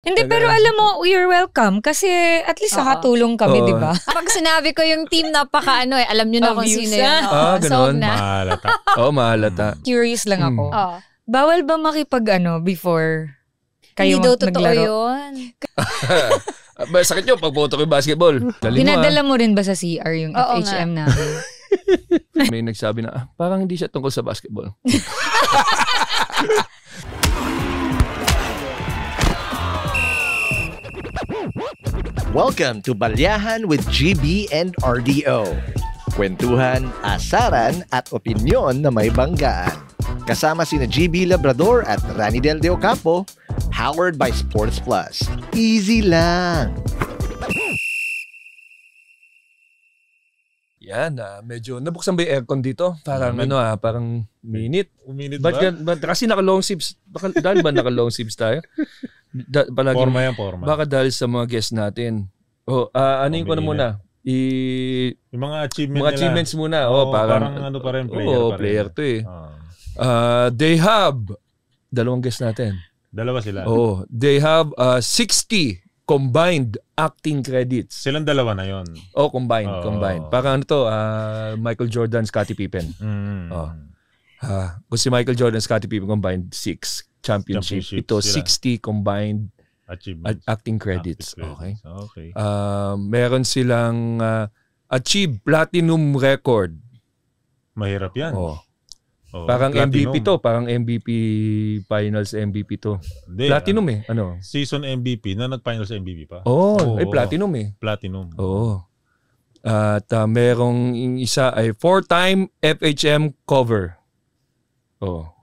Hindi, pero alam mo, you're welcome. Kasi at least nakatulong kami, di ba? Pag sinabi ko yung team, alam nyo na kung sino yun. Ganun. Mahalata. Mahalata. Curious lang ako. Bawal ba before kayo hindi daw totoo naglaro? Yun. Sakit nyo pag boto ko yung basketball. Dinadala mo rin ba sa CR yung FHM namin? May nagsabi na, parang hindi siya tungkol sa basketball. Welcome to Balyahan with GB and RDO. Kwentuhan, asaran at opinyon na may banggaan. Kasama sina GB Labrador at Rani Del De Ocampo, powered by Sports Plus. Easy lang. Yan, medyo nabuksan ba yung aircon dito? Parang parang minute. Uminit ba? Kasi naka-long sleeves. Dahil ba naka-long sleeves tayo? Forma yan, forma. Baka dahil sa mga guests natin. Anuin ko na muna. Yung mga achievements muna. Parang ano pa rin, player to eh. They have, dalawang guests natin. Dalawa sila? They have 60 combined acting credits. Silang dalawa na yon. Combined. Parang ano to, Michael Jordan, Scottie Pippen. Kung si Michael Jordan, Scottie Pippen combined 6 championships. Ito, sila. 60 combined acting credits. Okay. Meron silang achieve platinum record. Mahirap yan. Parang platinum. MVP to. Parang MVP finals MVP to. Hindi, platinum Season MVP na nag-finals MVP pa. Platinum eh. Platinum. At merong isa ay 4-time FHM cover.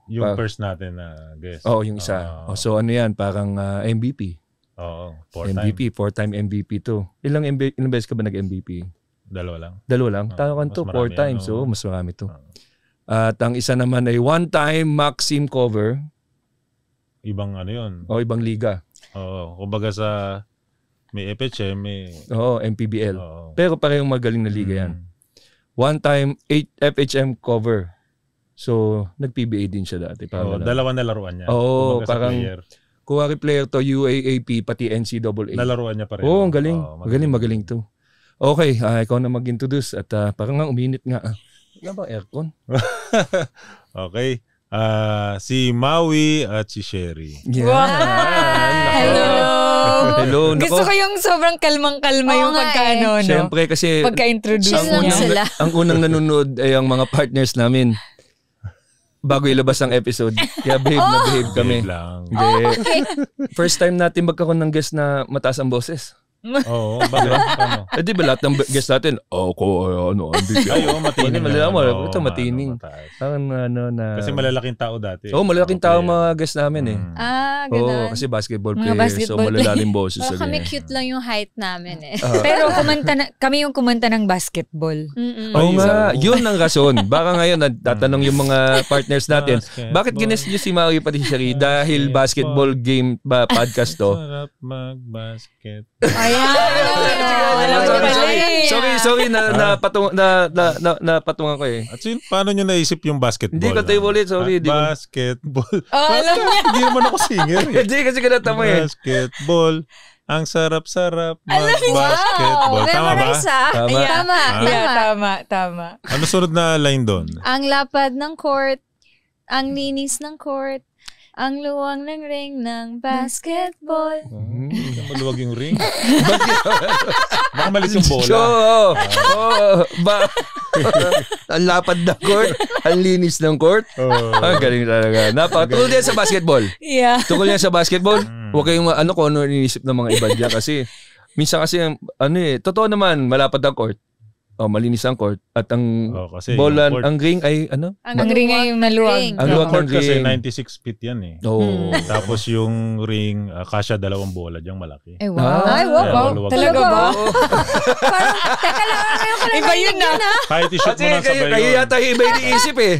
Yung first natin na guest. Yung isa. So ano yan? Parang MVP. 4-time. MVP, 4-time MVP to. Ilang beses ka ba nag-MVP? Dalawa lang. Tawakan to, 4 times. Mas marami to. At ang isa naman ay 1-time Maxim cover. Ibang ano yun? Ibang liga. Kumbaga sa may FHM, may... MPBL. Pero parehong magaling na liga yan. 1-time 8 FHM cover. So, nag-PBA din siya dati. Dalawa na laruan niya. Parang kuwari player to, UAAP, pati NCAA. Nalaruan niya pa rin. Ang galing. Magaling to. Okay, ikaw na mag-introduce at parang nga uminit nga. Wala ba aircon? Okay. Si Maui at si Sherry. Hello. Gusto ko yung sobrang kalmang-kalma yung pagkaano. Siyempre kasi pagka-introduce niya. Ang unang nanonood ay ang mga partners namin. Bago ilabas ang episode. Kaya behave kami. Okay. First time natin magkaroon ng guest na mataas ang boses. Bakit? Di ba lahat ng guest natin? MVP. Matining. Ito matining. Kasi malalaking tao dati. Malalaking tao mga guest namin eh. Ganun. Kasi basketball player. So malalalim boses. Kami cute lang yung height namin eh. Pero kami yung kumanta ng basketball. Nga, yun ang rason. Baka ngayon tatanong yung mga partners natin, bakit ginas nyo si Maui pati si Sherry? Dahil basketball game podcast to. Sarap mag-basket. Sorry napatungan ko eh. At paano nyo naisip yung basketball? Hindi ko tayo ulit, sorry. Basketball. Alam niya. Hindi naman ako singer. Hindi kasi kinata mo eh. Basketball. Ang sarap-sarap mag-basketball. Tama ba? Tama. Ano sunod na line doon? Ang lapad ng court, ang linis ng court, ang luwang ng ring ng basketball. Maluwag yung ring. Baka malis yung bola. Ang lapad ng court, ang linis ng court. Galing talaga. Tungkol yan sa basketball. Tungkol yan sa basketball. Huwag kayong kung ano iniisip ng mga iba dyan. Kasi minsan kasi totoo naman, malapad ang court. Malinis ang court. At ang bola, ang ring ay ano? Ang ring ay yung naluwag. Ang luwag court ng kasi ring. 96 feet yan eh. Tapos yung ring, kasya 2 bola diyang malaki. Wow. Talaga ba? Parang, teka lang, ngayon ko lang iba yun na. Kahit i-shoot mo na sabay yun. Kayo yata iba iniisip eh.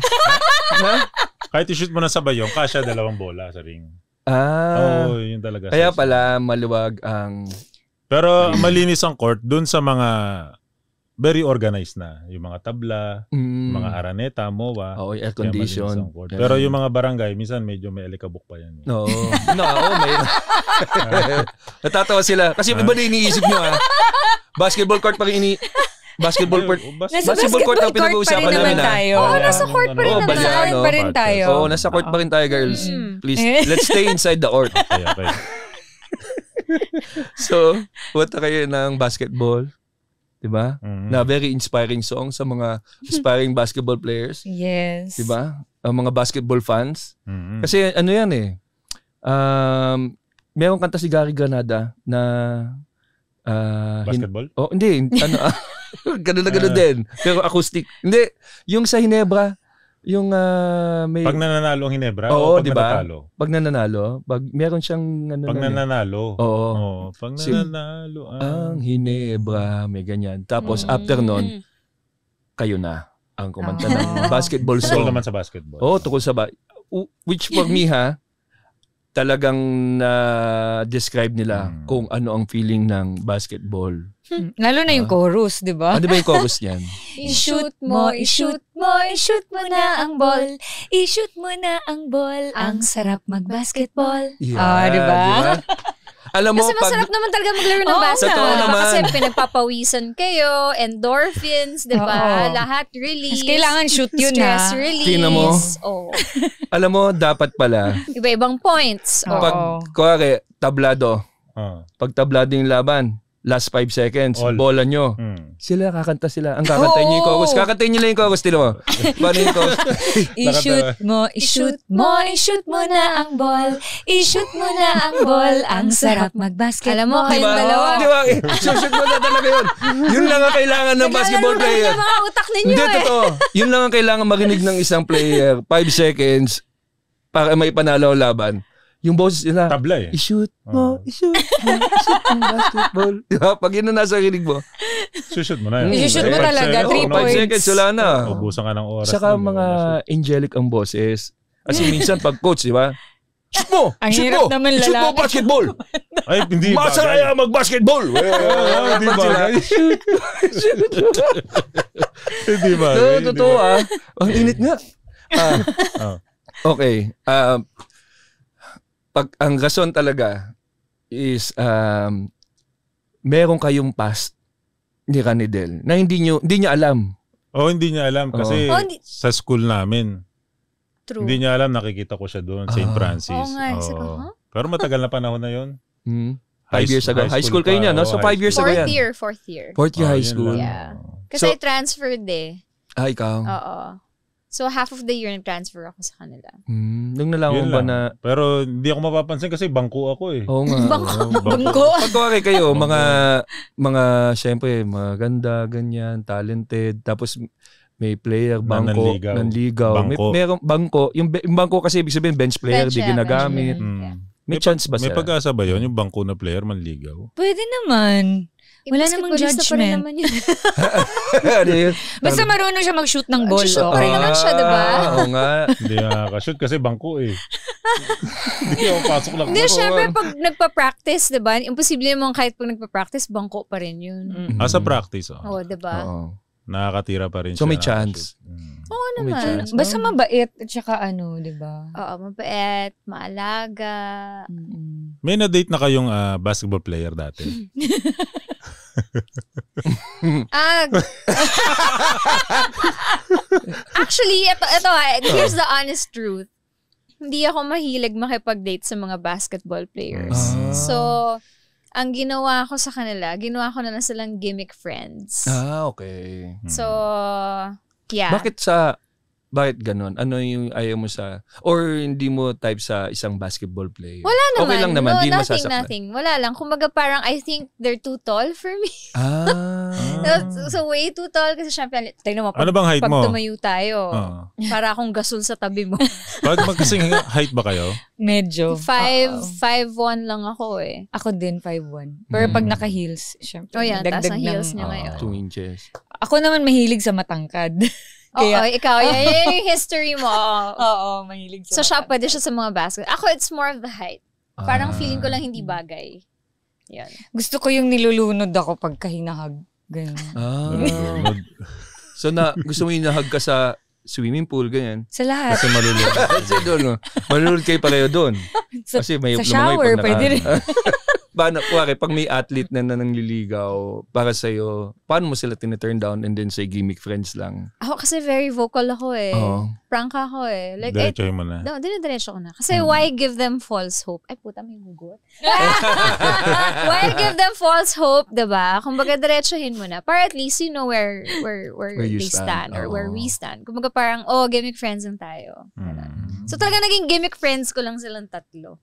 Kahit i-shoot mo na sabay yun, kasya 2 bola sa ring. Yun talaga. Kaya pala maluwag ang... Pero malinis ang court dun sa mga very organized na. Yung mga tabla, mga araneta, MOA. Air condition. Pero yung mga barangay, minsan medyo may alikabok pa yan. Oo. May... Natatawa sila. Kasi iba na iniisip nyo Basketball court pa rin Basketball court. Basketball court ang pinag-uusapan namin tayo. Nasa court pa rin naman. Nasa court pa rin tayo. Nasa court pa rin tayo, girls. Please, let's stay inside the court. Okay. So, punta kayo ng basketball. Diba? Na very inspiring song sa mga aspiring basketball players. Yes. Diba? Ang mga basketball fans. Kasi ano yan merong kanta si Gary Granada na basketball? Hindi. Ganun na ganun din. Pero acoustic. Hindi. Yung sa Hinebra, yung may... Pag nananalo ang Hinebra? Oo, pag diba? nanatalo? Pag nananalo. Meron siyang... Pag nananalo? Oo. Pag nananalo ang Hinebra, may ganyan. Tapos after nun, kayo na ang kumanta ng basketball song. Tungkol naman sa basketball. Tungkol sa which for me talagang na-describe nila kung ano ang feeling ng basketball. Lalo na yung chorus, di ba? Ano ba yung chorus niyan? I-shoot mo na ang ball. I-shoot mo na ang ball. Ang sarap mag-basketball. Yeah, di ba? Alam mo, kasi masarap naman talaga maglaro ng basketball. Totoo naman. Kasi pinagpapawisan kayo, endorphins, di ba? Lahat release. Mas kailangan shoot yun stress release. Tingnan mo. Alam mo, dapat pala. Iba-ibang points. Pag, kuwari, tablado. Pag tablado yung laban, last 5 seconds, bola nyo. Sila, kakanta sila. Ang kakantayin nyo yung chorus. Kakantayin nyo lang yung chorus. Tino mo. Paano yung chorus? I-shoot mo na ang ball. I-shoot mo na ang ball. Ang sarap mag-basketball. Alam mo, kayong dalawa. Diba? Shoot mo na talaga yun. Yun lang ang kailangan ng basketball player. Naglalaro mga utak ninyo Hindi, totoo. Yun lang ang kailangan marinig ng isang player. 5 seconds para may panalo ang laban. Yung boses nila, tabla i-shoot mo basketball. Diba? Pag yun na nasa kinig mo, shoot mo na yun. I-shoot mo talaga, 3 points. 5 seconds, wala na. Ubusan ka ng oras. Saka mga angelic ang boses. Kasi minsan pag coach, di ba? Shoot mo! Ang hirap naman lalaki. Shoot mo basketball! Ay, hindi ba? Masaya mag-basketball! Hindi ba? Shoot! Hindi ba? Totoo Ang init nga. Okay. Pag ang rason talaga is meron kayong past ni Ranidel na hindi niya alam. Hindi niya alam kasi sa school namin. True. Hindi niya alam, nakikita ko siya doon, St. Francis. Pero matagal na panahon na yun. 5 years ago. High school kayo niya, no? So 5 years ago yan. Fourth year. Fourth year high school. Yeah. Kasi transferred Ikaw? Oo. So, half of the year nag-transfer ako sa kanila. Nung nalaman ba na... Pero hindi ako mapapansin kasi bangko ako Oo nga. Bangko? Pagkawari kayo, mga syempre, maganda, ganyan, talented. Tapos may player, bangko, nanligaw. Merong bangko. Yung bangko kasi ibig sabihin, bench player, di ginagamit. May chance ba siya? May pag-asa ba yun? Yung bangko na player, manligaw? Pwede naman. Wala namang judgment. Basta marunong siya mag-shoot ng ball. Mag-shoot pa rin naman siya, diba? Oo nga. Hindi nakaka-shoot kasi bangko Hindi ako pasok lang. Hindi, syempre pag nagpa-practice, diba? Imposible naman kahit pag nagpa-practice, bangko pa rin yun. Sa practice, Oo, diba? Nakakatira pa rin siya. So may chance. Oo naman. Basta mabait at saka diba? Oo, mabait, maalaga. May na-date na kayong basketball player dati? Actually, ito here's the honest truth. Hindi ako mahilig makipag-date sa mga basketball players. So, ang ginawa ko sa kanila, ginawa ko na lang silang gimmick friends. Okay. So, yeah. Bakit ganun? Ano yung ayaw mo sa... Or hindi mo type sa isang basketball player? Wala naman. Okay lang naman. No, nothing. Wala lang. Kumbaga parang I think they're too tall for me. So way too tall kasi syempre, tignan mo, ano bang height mo? Pag tumayo tayo, para akong gasol sa tabi mo. Pag magkasing height ba kayo? Medyo. 5'1" lang ako Ako din 5'1". Pero pag naka-heels, syempre. Yan, taas ang heels niya ngayon. 2 inches. Ako naman mahilig sa matangkad. Kaya, ikaw, yan yung history mo. Oo, mahilig siya. So, pwede siya sa mga basket. Ako, it's more of the height. Parang feeling ko lang hindi bagay. Yan. Gusto ko yung nilulunod ako pagka hinahag. Ganun. So gusto mo inahag ka sa swimming pool, ganyan? Sa lahat. Kasi malulod. Kasi doon, malulod kayo pareho doon. Kasi may sa shower, pwede rin. Paano, pag may athlete na nangliligaw para sa'yo, paano mo sila tiniturn down and then say gimmick friends lang? Ako kasi very vocal ako eh. Prank ako eh. Like, diretsohin mo na. No, dinidiretso ko na. Kasi why give them false hope? Ay, puta, may hugot. Why give them false hope, diba? Kumbaga, diretsohin mo na. Para at least you know where they stand or where we stand. Kumbaga parang, gimmick friends lang tayo. So talaga naging gimmick friends ko lang silang tatlo.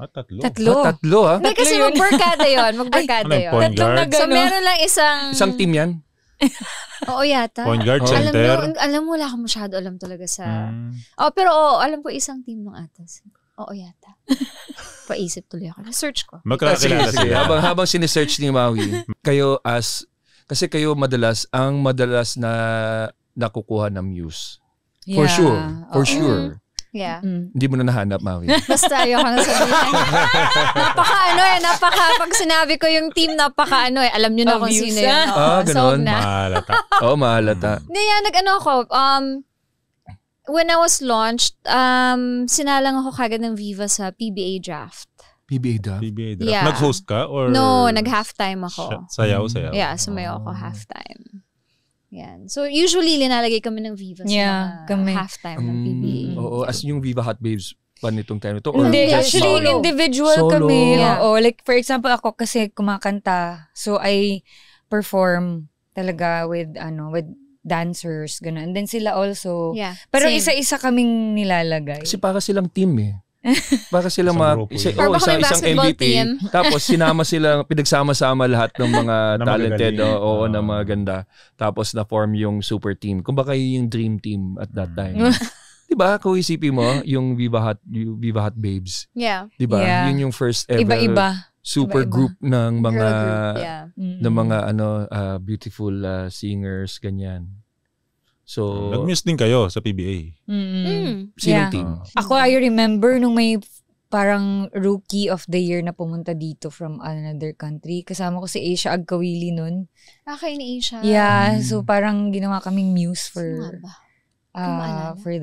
Tatlo? Tatlo ha? Hindi kasi magbarkada yun. Point guard? So meron lang isang team yan? Oo yata. Point guard, center? Alam mo, wala akong masyado alam talaga sa... pero alam ko isang team ng atas. Oo yata. Paisip tuloy ako. Search ko. Magkakilala sila. Habang sinesearch ni Maui, kayo kasi kayo madalas na nakukuha ng muse. For sure. Yeah. Hindi mo na nahanap, Maui. Basta ayoko na sabihin. Pag sinabi ko yung team, alam nyo na kung sino yun. Ganun. Mahalata. Mahalata. Hindi ako. When I was launched, sinalang ako kagad ng Viva sa PBA draft. PBA draft? Yeah. Nag-host ka? Or No, nag-halftime ako. Sayaw? Yeah, sumayaw ako halftime. Yan. So, usually, linalagay kami ng Viva sa halftime ng PBA. Oo, as yung Viva Hot Babes pa nitong time ito? Hindi, actually, solo. individual Solo. kami. Yeah. Oo, like, for example, ako kasi kumakanta. So, I perform talaga with dancers, gano'n. And then sila also. Yeah. Pero Same. isa-isa kaming nilalagay. Kasi para silang team Para sila isang basketball MVP. team. Tapos pinagsama-sama lahat ng mga talented na mga ganda. Tapos na-form yung super team. Kumbaga yung dream team at that time. Diba? Kung isipin mo, yung Viva Hot Babes. Yeah. Diba? Yeah. Yun yung first ever Iba-iba. super group ng mga Girl group, ng mga beautiful singers, ganyan. So, nag-muse din kayo sa PBA. Sinong team? Ako, I remember nung may parang rookie of the year na pumunta dito from another country. Kasama ko si Asia Agkawili nun. Kay ni Asia. Yeah, so parang ginawa kaming muse for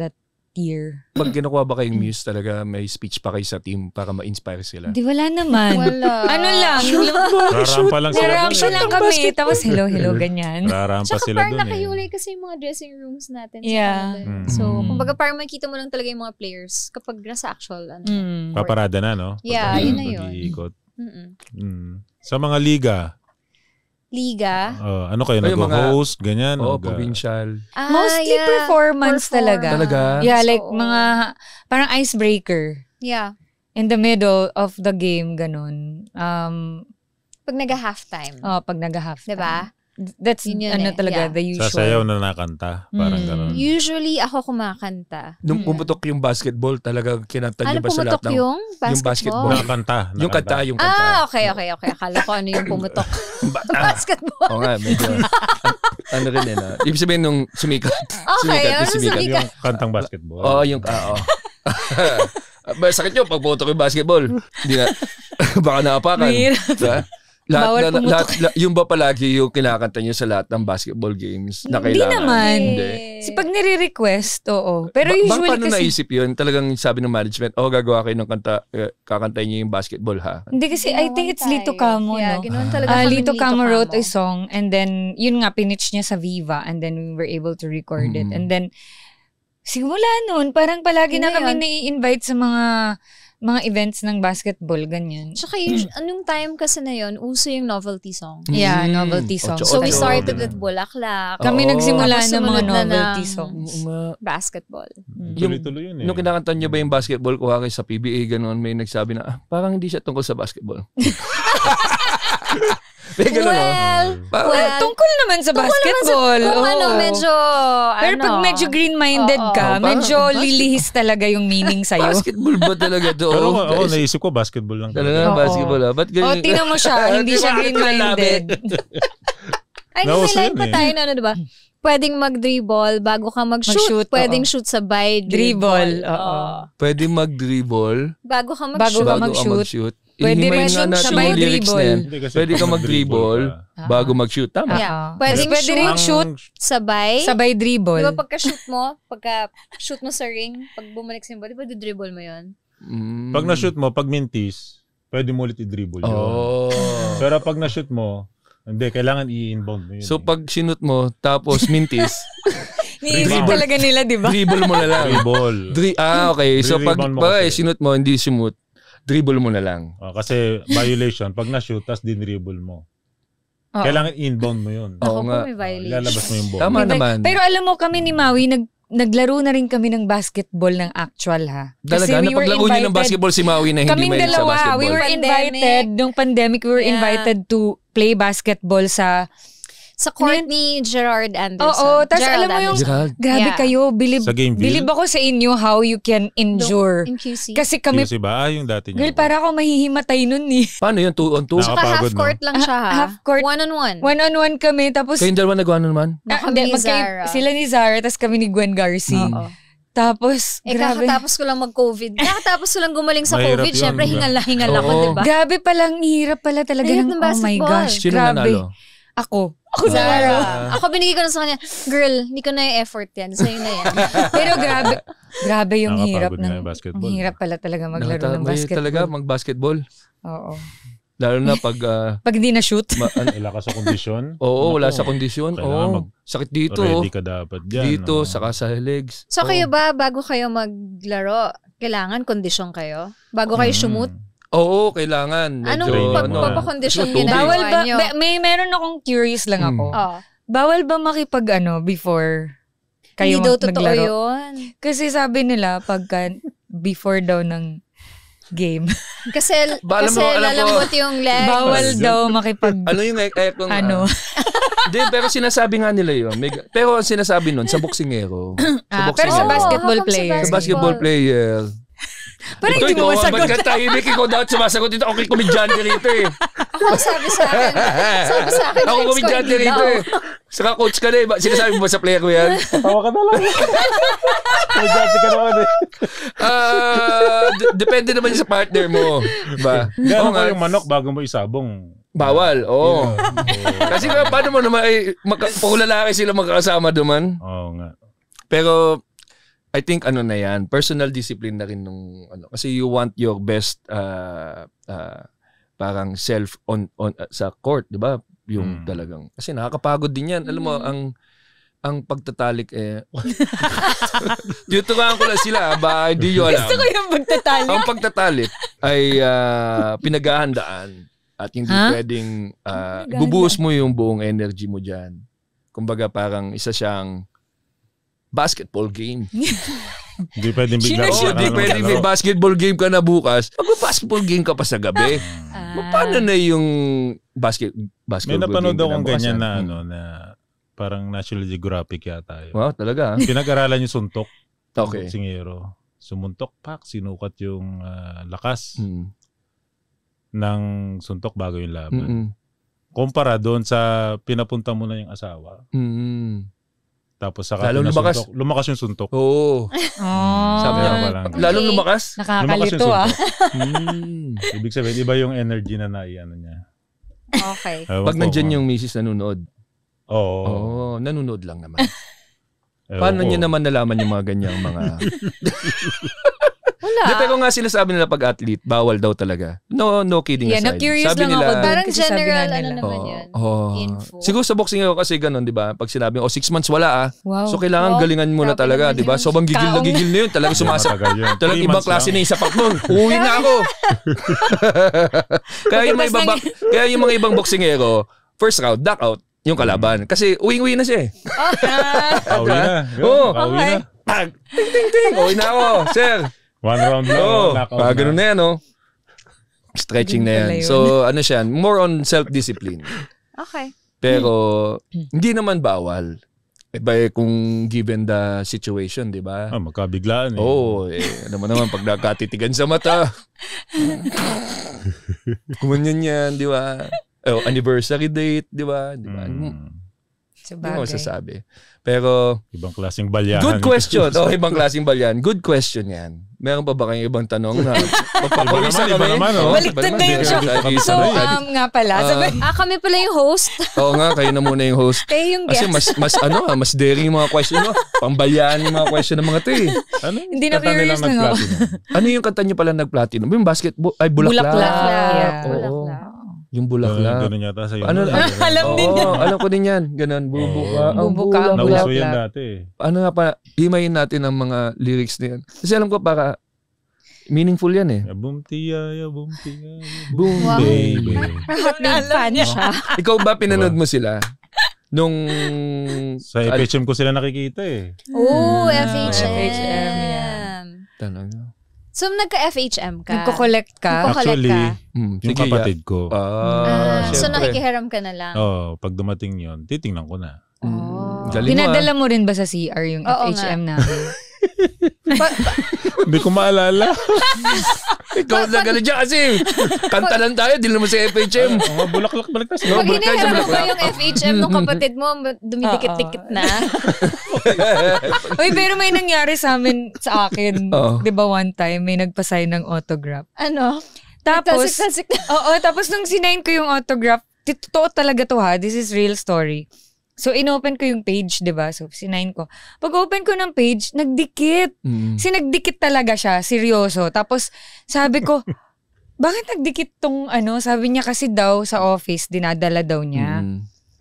that year. Pag kinukuha ba kayong muse talaga, may speech pa kayo sa team para ma-inspire sila? Di, wala naman. Wala. Ano lang? Rarampa lang sila. Rarampa lang kami. Tapos hello, ganyan. Rarampa Tsaka sila parang dun nakahulay kasi yung mga dressing rooms natin. Yeah. So, kumbaga parang makita mo lang talaga yung mga players kapag nasa actual. Paparada na, no? Yeah, yun na yun. Pag-iikot. Sa mga liga, ano kayo, nag-host, ganyan? Provincial. Mostly performance talaga. Yeah, like mga, parang icebreaker. Yeah. In the middle of the game, ganun. Pag nag-halftime. Pag nag-halftime. Diba? That's talaga, the usual. Sasayaw na nakanta, parang gano'n. Usually, ako kumakanta. Nung pumutok yung basketball, talaga kinanta niyo ba sa lahat ng... yung basketball? Nakanta. Yung kanta. Okay. Akala ko ano yung pumutok. Basketball. Oo nga, medyo... ano rin yun. Ibig sabihin nung sumikat. Sumikat. Yung kantang basketball. Oo. Sakit nyo pag pumutok yung basketball. Hindi na... Baka naapakan. Lahat, yung ba palagi yung kinakanta niyo sa lahat ng basketball games na kailangan? Hindi naman. Hindi. Pag nire-request, oo. Pero usually paano kasi... naisip yun? Talagang sabi ng management, gagawa kayo ng kanta, kakantayin niyo yung basketball ha? Hindi kasi, I think it's Lito Camo, yeah, no? Ginawan talaga kami Lito Camo wrote a song and then, yun nga, pinitch niya sa Viva and then we were able to record it. And then, simula nun, parang palagi na kami nai-invite sa mga events ng basketball, ganyan. Tsaka anong time kasi na yun, uso yung novelty song. Yeah, novelty song. So we started with Bulaklak. Kami nagsimula ng mga novelty songs. Basketball. Tuloy-tuloy yun Nung kinakanta niyo ba yung basketball, kuha kayo sa PBA, gano'n, may nagsabi na, parang hindi siya tungkol sa basketball. Tungkol naman sa basketball. Medyo, pero pag medyo green-minded ka, medyo lilihis talaga yung meaning sa'yo. Basketball ba talaga to? Pero naisip ko, basketball lang. Talaga basketball ha? Ba't ganyan? Tingnan mo siya, hindi siya green-minded. Ay, may line pa tayo na, diba? Pwedeng mag-dribble bago ka mag-shoot. Pwedeng shoot sabay dribble. Pwedeng mag-dribble bago ka mag-shoot. Pwede rin nga natin sabay yung lyrics na yan. Pwede ka mag-dribble bago mag-shoot. Tama. Yeah. Pwede rin shoot sabay dribble. Di ba pagka-shoot mo sa ring, pag bumalik sa yung body, pwede dribble mo yun. Pag na-shoot mo, pag mintis, pwede mo ulit i-dribble yun. Pero pag na-shoot mo, hindi, kailangan i-inbound mo yun. So pag sinut mo, tapos mintis, Ni-isip talaga nila, di ba? dribble mo na lang. Okay. So pag sinut mo, hindi sumut, dribble mo na lang. Kasi violation, pag na-shoot, tas din-dribble mo. Kailangan inbound mo yun. Ako po may violation. Lalabas mo yung ball. Tama naman. Pero alam mo, kami ni Maui, naglaro na rin kami ng basketball ng actual, ha? Talaga? Napaglaro niyo ng basketball si Maui na hindi mahilig sa basketball? We were invited, nung pandemic, we were invited to play basketball sa court ni Gerard Anderson. Oo, tapos alam mo yung, grabe kayo, bilib ako sa inyo how you can endure. In QC. Kasi kami, QC ba? Yung dati niya. girl, para ako mahihimatay nun eh. Paano yun? 2-on-2? Saka half-court lang siya, ha? Half-court. 1-on-1. 1-on-1 kami, tapos Kayong dalawa nag-1-on naman? sila ni Zara, tapos kami ni Gwen Garcia. Tapos, grabe. Kakatapos ko lang mag-COVID. Kakatapos ko lang gumaling sa COVID. Siyempre, hingal ako, diba? Grabe palang, hirap pala talaga ng oh my gosh. Sino nanalo? Ako Zara. Ako binigay ko na sa kanya, girl, hindi ko na yung effort yan. Sa'yo na yan. Pero grabe yung hirap ng basketball. Hirap pala talaga maglaro ng basketball. Talaga mag-basketball? Oo. Lalo na pag di na-shoot. Wala ka sa kondisyon? Oo, wala sa kondisyon. Oo. Sakit dito. Ready ka dapat dyan. Dito, saka sa legs. So kayo ba, bago kayo maglaro, kailangan kondisyon kayo? Bago kayo sumut? Oo, kailangan. Anong pagpapakondisyon ginagawa nyo? Meron akong curious lang ako. Bawal ba makipag before kayo hindi daw totoo naglaro? Yun. Kasi sabi nila pagka before daw ng game. Kasi lalambot yung legs. Bawal daw makipag ano yung Hindi, pero sinasabi nga nila yun. Pero sinasabi nun sa boksingero. Pero sa basketball player. Sa basketball player. Pero hindi mo masagot. Ba't ka tahimik? Ikaw dapat sumasagot dito. Okay, komedyante rito eh. Ako sabi sa akin. Ako komedyante rito eh. Saka coach ka na eh. Sinasabi mo ba sa player ko yan? Patawa ka na lang. Komedyante ka naman eh. Depende naman sa partner mo. Ba? Gano'n ko yung manok bago mo isabong. Bawal, oo. Kasi paano mo naman, pag lalaki sila magkakasama duman. Oo nga. Pero, I think na yan, personal discipline na rin nung kasi you want your best parang self on sa court, 'di ba? Yung talagang kasi nakakapagod din yan. Alam mo ang pagtatalik tuturuan ko lang sila ba hindi yo alam. Gusto ko yung pagtatalik. Ang pagtatalik ay pinaghahandaan at hindi pwedeng bubuhos mo yung buong energy mo diyan. Kumbaga parang isa siyang basketball game. Hindi pwedeng bigla. Hindi pwedeng may basketball game ka na bukas. Mag-basketball game ka pa sa gabi. Paano na yung basketball game? May napanood akong ganyan na na parang National Geographic yata yun. Wow, talaga. Pinag-aralan yung suntok. Okay. Boksingero. Sumuntok, sinukat yung lakas ng suntok bago yung laban. Kumpara doon sa pinapunta mo na yung asawa. Tapos saka lumakas yung suntok. Oo. Sabi niya, lalong lumakas? Nakakalito Ibig sabihin, iba yung energy na naiano niya. Okay. Pag nandyan yung misis nanonood. Oo. Nanonood lang naman. Paano niya naman nalaman yung mga ganyang mga... Wala. Pero nga sinasabi nila pag-athlete, bawal daw talaga. No kidding aside. Na-curious sabi lang nila, ako. Parang general, naman yun. Info. Siguro sa boxing ako kasi ganun, di ba? Pag sinabi, 6 months wala Wow. So kailangan galingan mo na talaga, di ba? So bang gigil na yun. Talagang sumasagot. Talagang ibang klase na yung sapak nun. Uwi na ako. Kaya yung mga ibang boksingero, first round, knockout yung kalaban. Kasi uwing-uwi na siya eh. Pauwi na. Pauwi na. Ting. Uwi na ako, sir. One round lang. Ganun na yan, stretching na yan. So, siya, more on self-discipline. Okay. Pero, hindi naman bawal. Iba kung given the situation, di ba? Magkabiglaan eh. Oo, naman pag nakatitigan sa mata. Kumanyan yan, di ba? Anniversary date, di ba? Hindi ko masasabi. Pero, ibang klaseng balyahan. good question. Ibang klaseng balyahan. Good question yan. Meron pa ba kayong ibang tanong na magpapawisa kami? Baliktad na yung show. So, nga pala. Kami pala yung host. Oo nga, kayo na muna yung host. Kayo yung guest. Kasi mas daring yung mga question mo. Pambalyahan yung mga question ng mga to eh. Hindi na curious lang ako. Ano yung kanta niyo pala nag-platinum? Yung basketball, ay Bulaklak. Bulaklak. Yung Bulaklak. Ganun yata sa'yo. Alam din yan. Alam ko din yan. Ganun, bubuka ang Nauso Bulaklak. yan dati. Ano nga pa, himayin natin ang mga lyrics na yan. Kasi alam ko para meaningful yan eh. Bumtiya, bumtiya, Boom, Wow. baby. Hot babe fan siya. Ikaw ba pinanood mo sila? Nung... Sa FHM ko sila nakikita eh. Oh, FHM. Talaga. So, nagka-FHM ka? Nagko-collect ka? Actually, yung yung kapatid ko. So, nakikihiram ka na lang? Pag dumating yon, titingnan ko na. Dinadala mo rin ba sa CR yung FHM namin? Hindi ko maalala. Ikaw na gano'n dyan kasi. Kanta lang tayo, di naman sa FHM. Bulaklak, balik na Pag hinihiram mo yung FHM ng kapatid mo, dumidikit-dikit na. Uy, pero may nangyari sa amin, sa akin. Di ba one time, may nagpasign ng autograph. Ano? Tapos, Talsik. tapos nung sinign ko yung autograph, totoo talaga to ha, this is real story. So, inopen ko yung page, di ba? So, sinign ko. Pag open ko ng page, nagdikit. Nagdikit talaga siya, seryoso. Tapos, sabi ko, bakit nagdikit tong ano? Sabi niya kasi daw sa office, dinadala daw niya.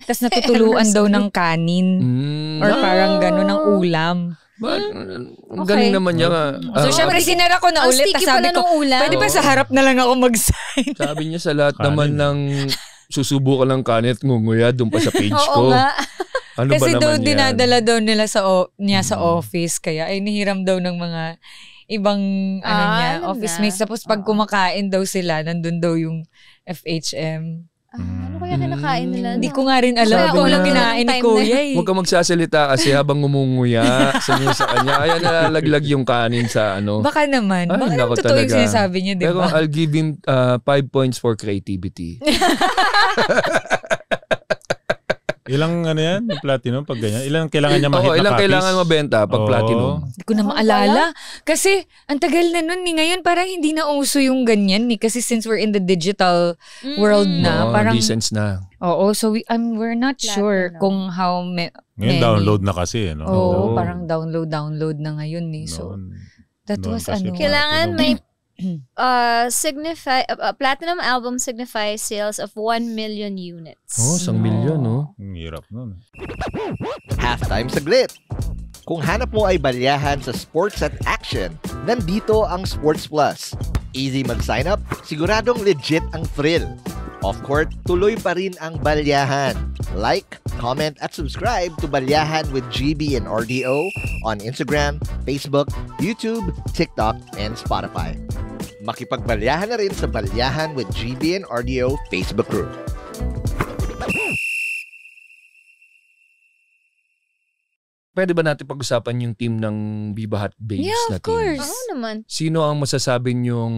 Tapos natutuluan daw ng kanin. Or parang gano'n ng ulam. Ang galing naman niya nga. So, syempre, sinara ko na ulit. Tapos sabi ko, pwede ba sa harap na lang ako mag-sign? Sabi niya sa lahat naman ng susubukan ng kanin at ngunguya doon pa sa page ko. Oo nga. Ano kasi ba daw naman yan? dinadala daw nila sa office. Kaya ay nihiram daw ng mga ibang office mates. Tapos pag kumakain daw sila, nandun daw yung FHM. Ano kaya kinakain nila? Hindi ko nga rin alam kung anong kinain ni Kuya eh. Huwag ka magsasalita kasi habang ngumunguya sa kanya. Ayan, nalalaglag yung kanin sa ano. Baka naman. Baka naman totoo yung sinasabi niya, di Pero ba? I'll give him 5 points for creativity. Ilang ano yan? Yung platinum pag ganyan? Ilang kailangan niya ma-hit na ilang copies? kailangan mabenta pag platinum? Hindi ko na maalala. Kasi ang tagal na nun ni ngayon parang hindi na uso yung ganyan ni. Kasi since we're in the digital world na, parang license na. Oo, so we're not sure kung how ngayon download na kasi. No? Oo, parang download na ngayon eh. So, that was ano. Kailangan may platinum album signifies sales of 1 million units. 1 million, no? Ang hirap nun. Halftime saglit. Kung hanap mo ay balyahan sa sports at action, nandito ang Sports Plus. Easy mag-sign up, siguradong legit ang thrill. Off-court, tuloy pa rin ang balyahan. Like, comment at subscribe to Balyahan with GB and RDO on Instagram, Facebook, YouTube, TikTok, and Spotify. Makipagbalyahan na rin sa Balyahan with GB and RDO Facebook group. Pwede ba natin pag-usapan yung team ng Viva Hot Babes na team? Of course. Oo naman. Sino ang masasabi yung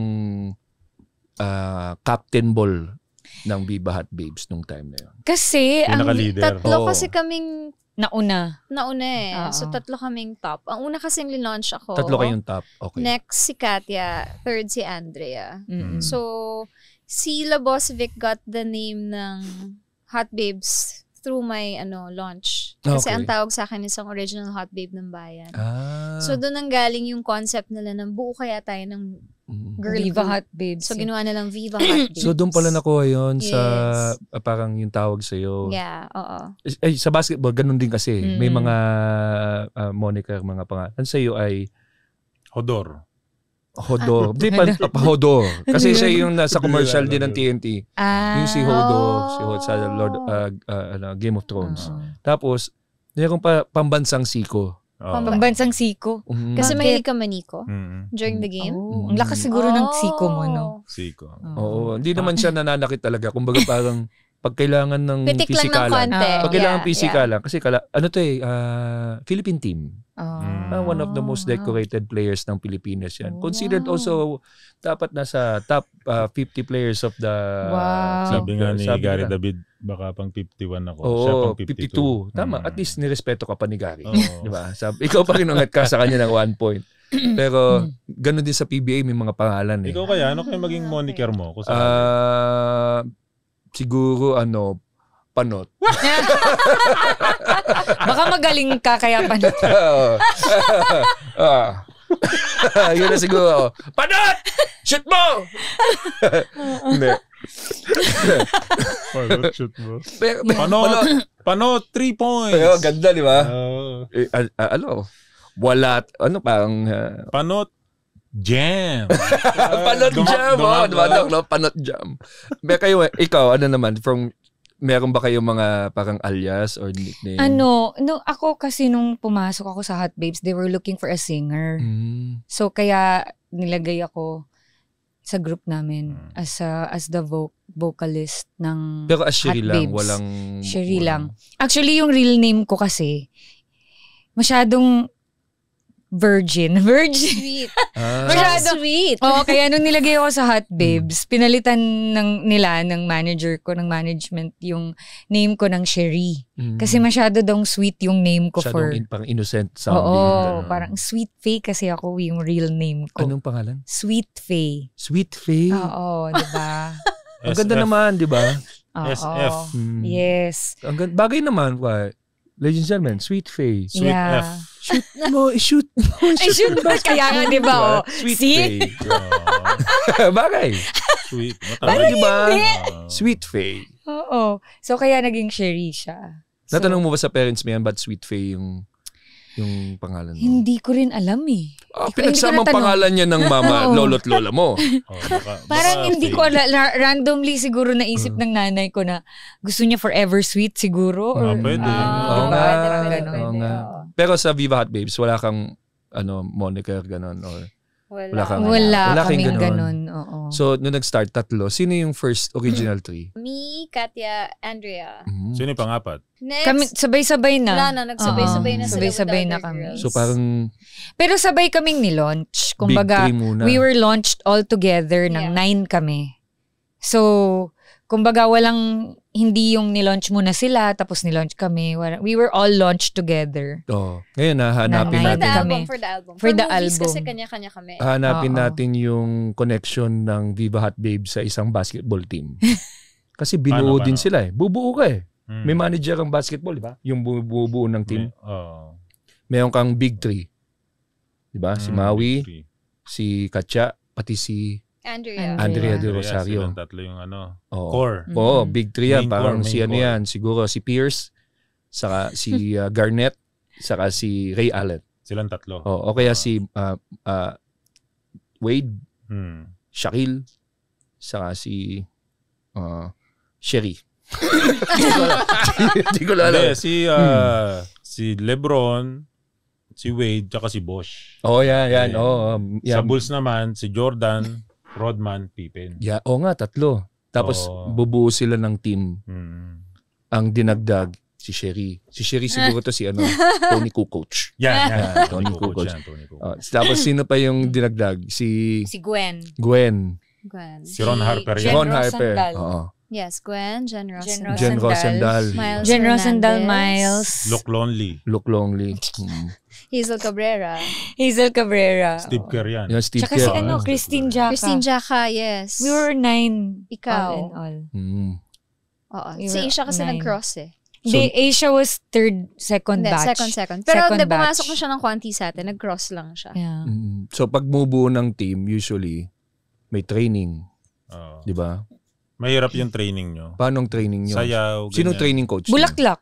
captain ball ng Viva Hot Babes nung time na yun? Kasi ang tatlo kasi kaming nauna eh. So tatlo kaming top. Ang una kasing launch ako. Tatlo kayong top. Okay. Next si Katya, third si Andrea. So si Labosevic got the name ng Hot Babes through my launch. Kasi ang tawag sa akin isang original hot babe ng bayan. So doon ang galing yung concept nila ng buo kaya tayo ng girl Viva group. Hot Babes. So ginawa nilang Viva Hot Babes. So doon pala nakuha yun sa parang yung tawag sa'yo. Yeah, oo. Sa basketball, ganun din kasi. May mga moniker, mga pangalan. Sa'yo ay Hodor. Di pa Hodor. Kasi siya yung nasa commercial din ng TNT. Yung si Hodor. Si Hodor sa Lord, Game of Thrones. Tapos, mayroon pa pambansang Siko. Pambansang Siko. Kasi mahilig ka maniko during the game. Ang lakas siguro ng Siko mo, no? Siko. Oo. Hindi naman siya nananakit talaga. Kumbaga parang Pag kailangan ng Pitik lang ng pisikalan. konti. Pag kailangan pisikalan. Kasi Pag kailangan pisikalan. Kasi Philippine team. One of the most decorated players ng Pilipinas yan. Considered also, dapat nasa top 50 players of the... Sabi nga ni Gary David, baka pang 51 ako. Oo, siya pang 52. Tama. At least nirespeto ka pa ni Gary. Diba? Ikaw pa rin ungat ka sa kanya ng 1 point. Pero gano'n din sa PBA, may mga pangalan eh. Ikaw kaya, ano kaya maging moniker mo? Siguro Panot. Baka magaling ka kaya Panot. Yun na siguro. Panot! Shoot mo! Hindi. Panot, shoot mo. Panot, 3 points. Ay, ganda, di ba? Wala, parang... Panot, jam. Panot jam, Panot jam. Ikaw, ano naman, meron ba kayong mga parang alias or nickname? Ako kasi nung pumasok ako sa Hot Babes, they were looking for a singer. So kaya nilagay ako sa group namin as the vocalist ng Pero as Sherry Hot lang, Babes. walang... Sherry lang. Actually, yung real name ko kasi, masyadong virgin. Sweet. Masyado sweet. Oo, kaya nung nilagay ako sa Hot Babes, pinalitan nila ng manager ko, ng management, yung name ko ng Sherry. Kasi masyado daw sweet yung name ko parang innocent sounding. Oo, parang Sweet Faye kasi ako yung real name ko. Anong pangalan? Sweet Faye. Sweet Faye. Oo, diba? Ang ganda naman, diba? SF. Yes. Bagay naman, ladies and gentlemen, Sweet Faye. Sweet F. Shoot mo. Kaya nga, diba? Sweet See? Faye. Bagay. Sweet. Parang diba? Sweet Faye. Oo. So, kaya naging Sherry siya. Natanong mo ba sa parents mo yan, ba't Sweet Faye yung pangalan mo? Hindi ko rin alam eh. Pinagsamang pangalan niya ng mama, lolo't lola mo. Parang hindi ko randomly siguro naisip ng nanay ko na gusto niya forever sweet siguro. Pwede. Oo nga. Pero sa Viva Hot Babes, wala kang moniker ganon or wala kaming ganon. Oo. So, nung nag-start 3, sino yung first original 3? Me, Katya, Andrea. Sino yung pang-4? Next, Kami, sabay-sabay na. Wala na, nagsabay-sabay na sila sabay-sabay with na other kami. girls. So, parang Pero sabay kaming ni-launch. Kumbaga, Big 3 muna. we were launched all together ng 9 kami. So, kumbaga hindi yung nilaunch muna sila, tapos nilaunch kami. We were all launched together. Ngayon, hahanapin Na- natin. For the album. For the movies album. kasi kanya-kanya kami. Hanapin natin yung connection ng Viva Hot Babes sa isang basketball team. Kasi binuo din sila eh. Bubuo ka eh. May manager ang basketball, di ba? Yung bubuo ng team. Meron kang Big 3. Di ba? Si Maui, si Katya, pati si Andrea De Rosario. Silang tatlo yung core. Big 3 yan. Main Parang core, si main core. yan. Siguro si Pierce, saka si Garnett, saka si Ray Allen. Silang tatlo. O kaya si Wade, Shaquille, saka si Sherry. Hindi ko alam. Si LeBron, si Wade, tsaka si Bosh. Yan. Sa Bulls naman, si Jordan, Rodman, Pippen. Nga, 3. Tapos bubuo sila ng team. Ang dinagdag, si Sherry. Si Sherry siguro to si Tony Kukoc. Yan. Tony Kukoc. Tapos sino pa yung dinagdag? Si Gwen. Si Ron Harper. Ron Harper. Yes, Gwen, Jen Rosendal. Jen Rosendal. Jen Rosendal, Miles. Look Lonely. Hazel Cabrera. Steve Kerr yan. Steve Tsaka Kerr. si Christine Jaka. Christine Jaka, yes. We were 9. Ikaw. All in all. Oo. We Si were Asia kasi 9. nag-cross eh. Asia was second Hindi, batch. second. Pero Second hindi, batch. pumasok na siya ng Kwanti sa atin. Nag-cross lang siya. Yeah. So pag bumubuo ng team, usually may training. Di ba? Mahirap yung training nyo. Paano ang training nyo? Sayaw, ganyan. Sinong training coach? Bulaklak.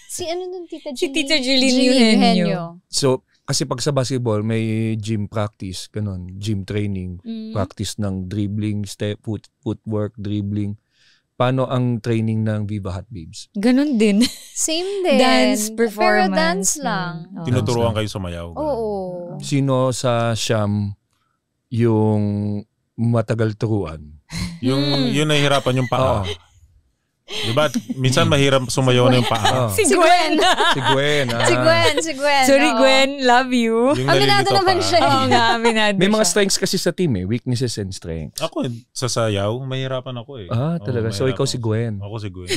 Si nun, Tita Si Jeline? Tita Jeline Eugenio. So, kasi pag sa basketball, may gym practice, ganun. Gym training. Practice ng dribbling, footwork, dribbling. Paano ang training ng Viva Hot Babes? Ganun din. Same din. Dance performance. Pero dance lang. Tinuturuan kayo sumayaw. Oo. Sino sa Siam yung matagal turuan? Yung nahihirapan yung paa. Diba, minsan mahirap sumayaw na yung paa. Si Gwen. Si Gwen. Si Gwen. Sorry, oo. Gwen. Love you. Yung Aminado nalilito naman pa. siya. Oo nga, aminado May mga siya. strengths kasi sa team weaknesses and strengths. Ako, sa sayaw, mahirapan ako Oo, Talaga. So, ikaw si Gwen. Ako si Gwen.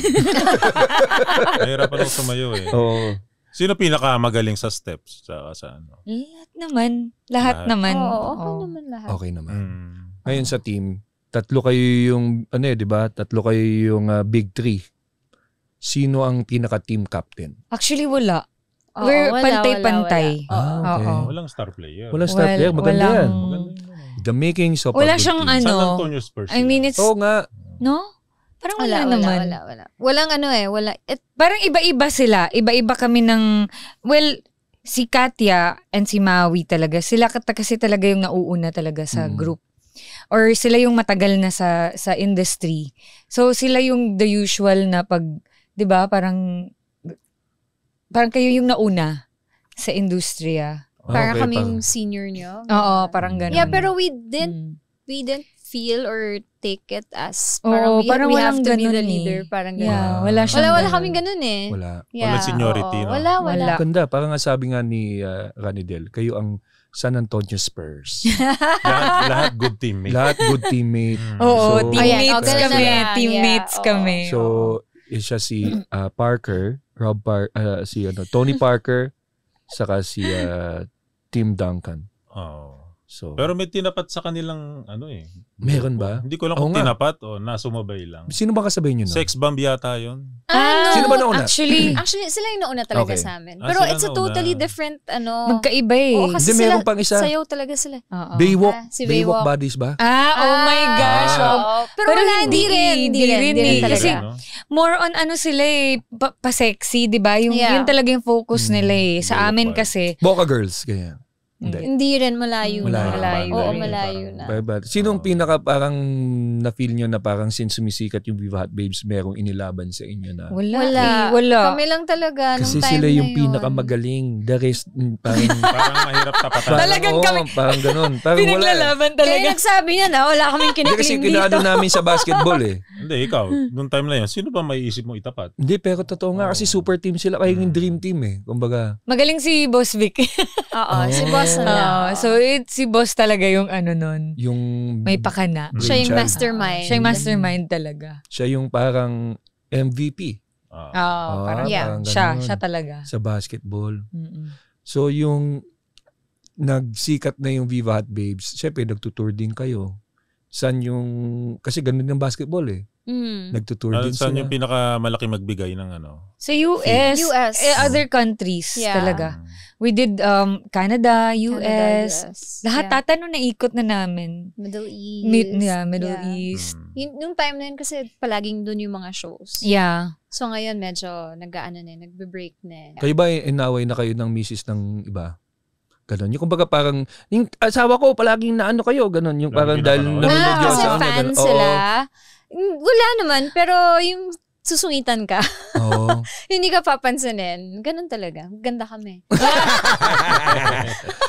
Mahirapan ako sumayaw Oo. Sino pinakamagaling sa steps? Sa ano? Lahat naman. Lahat Lahat. naman. Oo, okay Oo. naman lahat. Okay naman. Mm. Ngayon sa team, tatlo kayo yung, di ba? Tatlo kayo yung big three. Sino ang pinaka-team captain? Actually, wala. Oo, We're wala, pantay-pantay. wala. Oo. Okay. Oo. Walang star player. Walang star player. Maganda walang- yan. Maganda yun. The makings of Wala a good siyang team. San ano. Antonio Spurs. I mean, it's, Oo nga. no? Parang wala naman. Wala. Walang wala. Parang iba-iba sila. Iba-iba kami ng, well, si Katya and si Maui talaga. Sila kasi talaga yung nauuna talaga sa group. Or sila yung matagal na sa industry. So, sila yung the usual na pag, di ba, parang kayo yung nauna sa industriya. Para Okay, kaming senior nyo. Oo, parang ganun. Yeah, pero we Mm. didn't feel or take it as Oo, parang we have walang to be the ganun leader. eh. Parang ganun. Yeah, wala siyang Wala ganun. kaming ganun eh. Wala. Yeah, Walang seniority, oo. no? Wala. Wala. Ganda. Parang nga sabi nga ni Ranidel, kayo ang San Antonio Spurs. lahat good teammates. Lahat good teammate. Oo, So- teammates Ayan, ganun kami. na lang. Teammates Yeah, kami. So, siya si Parker, si Tony Parker, saka si Tim Duncan. Oo. So, Pero may tinapat sa kanilang meron ba? Hindi ko lang Oo kung nga. tinapat o nasumabay lang. Sino ba kasabay nyo na? Sex bomb yata yun. No. Sino ba nauna? Actually, Sila yung nauna talaga Okay. sa amin. Ah, Pero sila it's a nauna. totally different magkaiba eh. Oo, kasi Hindi, meron sila, pang isa. sayaw talaga sila. Oo. Baywalk. Si Baywalk Baywalk. Buddies ba? Oh my gosh. Ah. oo. Pero Pero wala, hindi hindi rin eh. talaga. Kasi more on sila pa-sexy, di ba? Yun talaga yung focus nila eh. Sa Baywalk amin Buddies. kasi, Boca Girls, ganyan. Hindi. Hindi rin, malayo na. Malayo. Oo, Malayo. malayo na. Sinong pinaka parang na-feel nyo na parang since sumisikat yung Viva Hot Babes, merong inilaban sa inyo na? wala. Kami lang talaga Kasi nung time sila yung na yun. pinakamagaling. The rest, parang... Parang mahirap tapatan. Talagang oo, kami- parang ganun. Parang wala. Pinaglalaban Kaya talaga. nagsabi niya na wala kaming Hindi kasi kinikling tinado dito. namin sa basketball eh. Hindi, ikaw. Nung time na yun, sino ba may isip mo itapat? Hindi, pero totoo nga kasi super team sila. Kaya yung dream team eh. Kumbaga, Magaling si Boss Vic. Oo, si boss na lang. So, si Boss talaga yung nun. yung... May pakana. Siya yung Brainchild. mastermind. Siya yung mastermind talaga. Siya yung parang MVP Parang Yeah. parang siya ganun. talaga. sa basketball. Mm-mm. So yung nagsikat na yung Viva Hot Babes, syempre nagtutour din kayo. Saan yung... Kasi ganun yung basketball eh. Nagtutour din Saan sila. yung pinakamalaki magbigay ng Sa US, US. Other countries Yeah. talaga. We did Canada, US. Lahat tatanong naikot na namin. Middle East. Middle East. Nung time na yun kasi palaging dun yung mga shows. Yeah. So ngayon medyo nagbe-break na. Kayo ba inaway na kayo ng misis ng iba? Ganon. Yung kumbaga parang, yung asawa ko palaging na ano kayo, ganon. Yung parang dahil nanonood yung Kasi asawa niya, fan ganon. sila. Wala naman, pero yung susungitan ka, Oo. hindi ka papansinin. Ganun talaga. Ganda kami.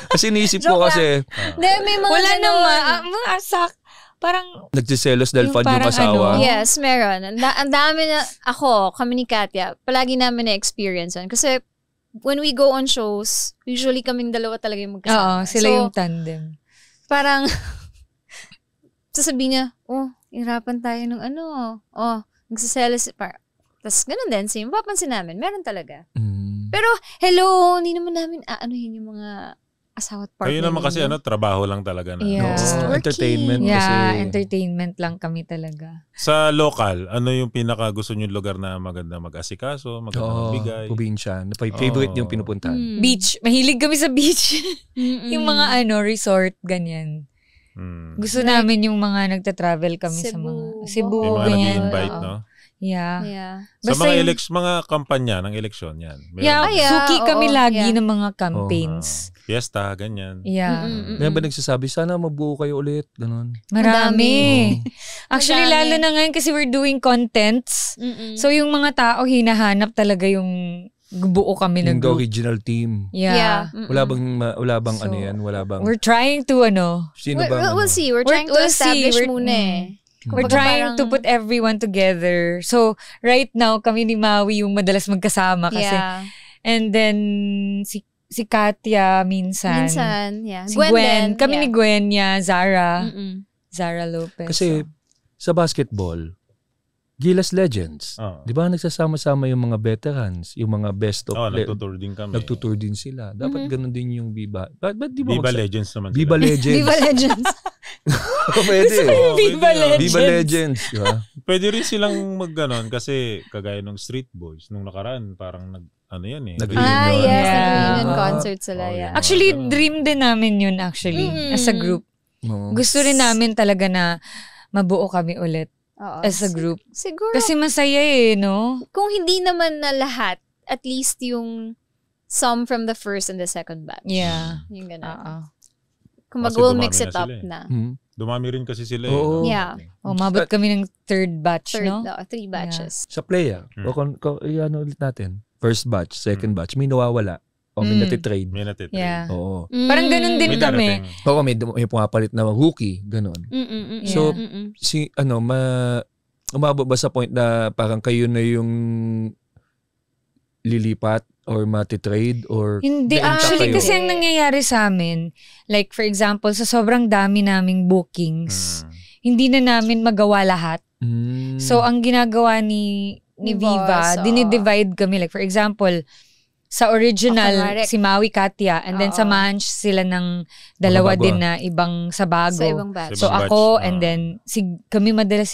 Kasi iniisip ko kasi, Hindi, may mga Wala ganun. naman. Mga asak. Parang, nagsiselos dahil Yung fan yung parang asawa. ano, Yes, meron. Ang dami na, kami ni Katya, palagi namin na-experience yun. Kasi when we go on shows, usually kaming dalawa talaga yung magkasama. sila So, yung tandem. parang, sasabihin niya, hirapan tayo ng nagsiselos. Tapos ganun din, same, papansin namin, meron talaga. Pero, hello, hindi naman namin aanuhin yung mga asawa at partner. Kayo naman kasi ninyo. trabaho lang talaga na. Yeah. Just working. Entertainment Yeah, kasi. entertainment lang kami talaga. Sa local, ano yung pinaka gusto nyo lugar na maganda mag-asikaso, maganda Oo, magbigay? probinsya. Favorite Oo. yung pinupuntahan. Beach. Mahilig kami sa beach. Mm-mm. Yung mga resort, ganyan. Gusto namin yung mga nagta-travel kami sa mga Cebu, Yung mga ganyan. nag-i-invite, Oo. no? Yeah. Yeah. Sa Basta mga yung- mga kampanya ng eleksyon, yan. Meron Yeah, ba? yeah. suki kami Oo, lagi yeah. ng mga campaigns. Fiesta, ganyan. Yeah. Meron ba nagsasabi, sana mabuo kayo ulit? Ganon. Marami. Oo. Actually, Madami. lalo na ngayon kasi we're doing contents. Mm-mm. So, yung mga tao, hinahanap talaga yung buo kami ng Yung the group. original team. Yeah. Mm-mm. Wala bang So, ano yan? Wala bang... We're trying to, Sino ba? We'll see. We're trying to We'll see. establish We're- muna eh. We're trying to put everyone together. So, right now, kami ni Maui yung madalas magkasama kasi. Yeah. And then, si Katya minsan. Yeah. Si Gwen. Kami ni Gwen niya, Zara. Zara Lopez. Kasi sa basketball, Gilas Legends. Di ba nagsasama-sama yung mga veterans, yung mga best of... nagtutour din kami. Nagtutour din sila. Dapat ganun din yung Viva. Ba't di ba Viva Legends naman Viva Legends. Viva Legends. Pwede. Viva Legends. Viva Legends. Diba? Pwede rin silang mag-ganon kasi kagaya ng Street Boys, nung nakaraan, parang yan eh. Yes. Nag-reunion concert sila. Actually, dream din namin yun actually. As a group. Gusto rin namin talaga na mabuo kami ulit. As a group. Siguro. Kasi masaya no? Kung hindi naman na lahat, at least yung some from the first and the second batch. Yeah. Yung gano'n. Kung we'll mix it up na. Dumami rin kasi sila Yeah. Mabot kami ng third batch, no? 3 batches. Sa playa, ulit natin. First batch, second batch, may nawawala. O may natitrade. Yeah. Oo. Parang ganun din kami. Oo, may pumapalit na rookie, ganun. So, umabot ba sa point na parang kayo na yung lilipat or matitrade or... Hindi, actually kasi ang nangyayari sa amin, like for example, sa sobrang dami naming bookings, hindi na namin magawa lahat. So, ang ginagawa ni Viva, dinidivide kami. Like for example, sa original, si Maui, Katya, and then samahan sila ng dalawa din na ibang sa bago. Sa ibang batch. So ako, and then kami madalas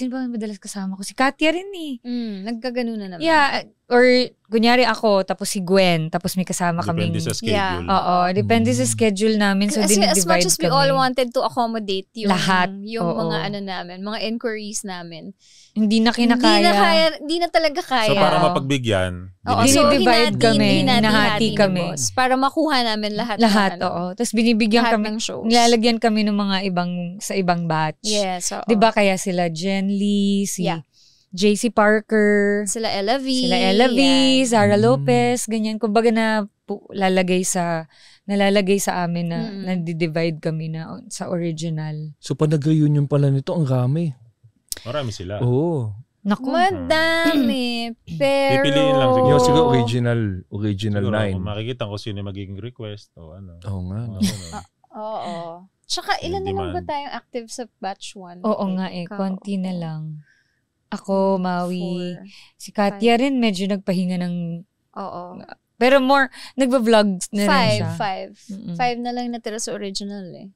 kasama ko? Si Katya rin eh. Nagkagano na naman. Yeah, or kunyari ako, tapos si Gwen, tapos may kasama kaming... Depende sa schedule. Depende sa schedule namin. So, kasi as much as we kami. all wanted to accommodate yung, lahat. Yung mga namin, mga inquiries namin. Hindi na kinakaya. Hindi na talaga kaya. So, para mapagbigyan, dinidivide kami, hinahati kami. Para makuha namin lahat. Tapos binibigyan lahat kami, ng shows. nilalagyan kami ng mga sa ibang batch. Yes, Diba kaya sila Jen Lee, JC Parker, sila Ella V, Zara Lopez, ganyan. Kumbaga nalalagay sa amin na nadi-divide kami na sa original. So pag nag-reunion pala nito, ang rami. Marami sila. Oo. Naku. Madami. Pero... Pipiliin lang siguro. Yung siguro original siguro, 9. Kung makikita ko sino magiging request o ano. Oo nga. Oo. Tsaka ilan na lang ba tayong active sa batch 1? Oo nga konti na lang. Ako, Maui, si Katya rin medyo nagpahinga ng... Pero more, nagba-vlog na rin siya. 5 na lang natira sa original eh.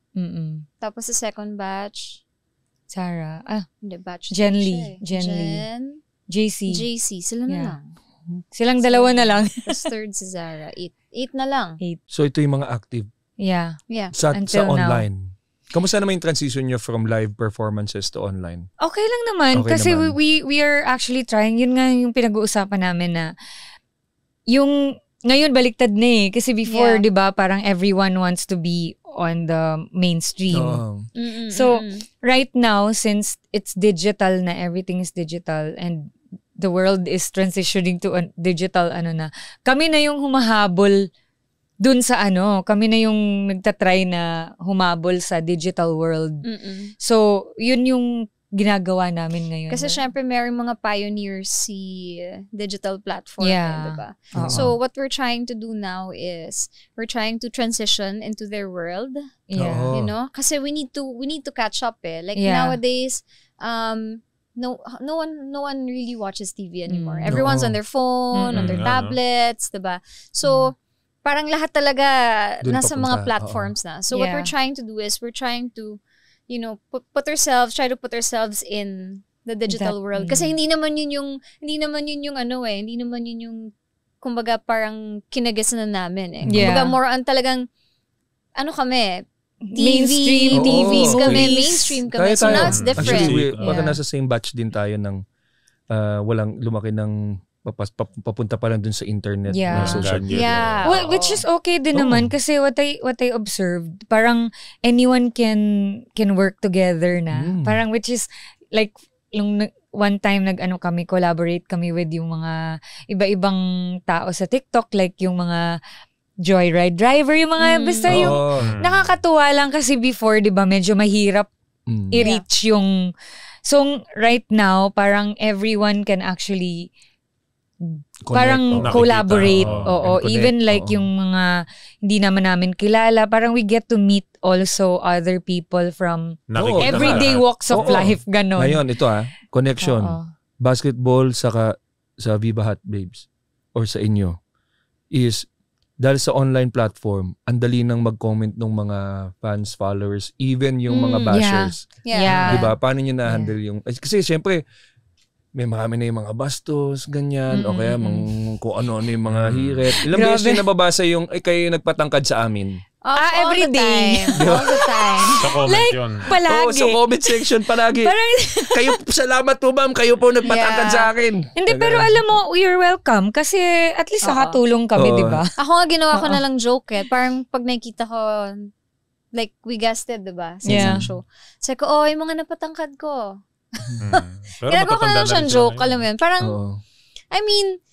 Tapos sa second batch, Sarah. Hindi, batch Jen Lee. JC. Sila na lang. Silang dalawa na lang. Tapos third si Zara. 8 na lang. 8. So ito yung mga active. Yeah. Sa online. Now. Kamusta naman yung transition nyo from live performances to online? Okay lang naman. Kasi we are actually trying. Yun nga yung pinag-uusapan namin na yung ngayon baliktad na eh. Kasi before, di ba, parang everyone wants to be on the mainstream. So, right now, since it's digital na, everything is digital and the world is transitioning to a digital, kami na yung humahabol dun sa kami na yung nagtatry na humabol sa digital world. So, yun yung ginagawa namin ngayon. Kasi syempre mayroong mga pioneers si digital platform, diba? So, what we're trying to do now is we're trying to transition into their world. Yeah. You know? Kasi we need to catch up eh. Like nowadays, no one really watches TV anymore. Everyone's on their phone, on their tablets, diba? So, parang lahat talaga nasa mga platforms na. So what we're trying to do is we're trying to, try to put ourselves in the digital world. Kasi hindi naman yun yung kumbaga parang kinagasan na namin eh. Kumbaga more on talagang kami, TVs kami, mainstream kami. So now it's different. Actually, baka nasa same batch din tayo ng walang lumaki ng papunta pa lang dun sa internet na social media. Well, which is okay din naman kasi what I observed, parang anyone can work together na. Parang which is like one time collaborate kami with yung mga iba-ibang tao sa TikTok, like yung mga joyride driver, yung mga basta yung nakakatuwa lang kasi before, 'di ba, medyo mahirap i-reach So, right now, parang everyone can actually parang nakikita, collaborate. and connect, Even like yung mga hindi naman kilala, parang we get to meet also other people from everyday walks of life, ganon. Ngayon, ito connection. Basketball sa Viva Hot Babes or sa inyo is dahil sa online platform, ang dali nang mag-comment ng mga fans, followers, even yung mga bashers. Yeah. Diba? Paano nyo na-handle yung... Kasi syempre, may marami na yung mga bastos, ganyan, o kaya kung ano yung mga hirit. Ilang beses yung nababasa yung, kayo nagpatangkad sa amin. Every day. All the time. Sa comment Like, yun. palagi. Sa comment section palagi. Kayo, salamat po ma'am, kayo po nagpatangkad sa akin. Hindi, pero alam mo, you're welcome kasi at least nakatulong kami, di ba? Ako nga ginawa ko na lang joke Parang pag nakikita ko, like, we guested, di ba? Sa isang show. Sabi ko, yung mga napatangkad ko. Ginagawa ko na lang siyang joke, alam mo yun. Parang, I mean,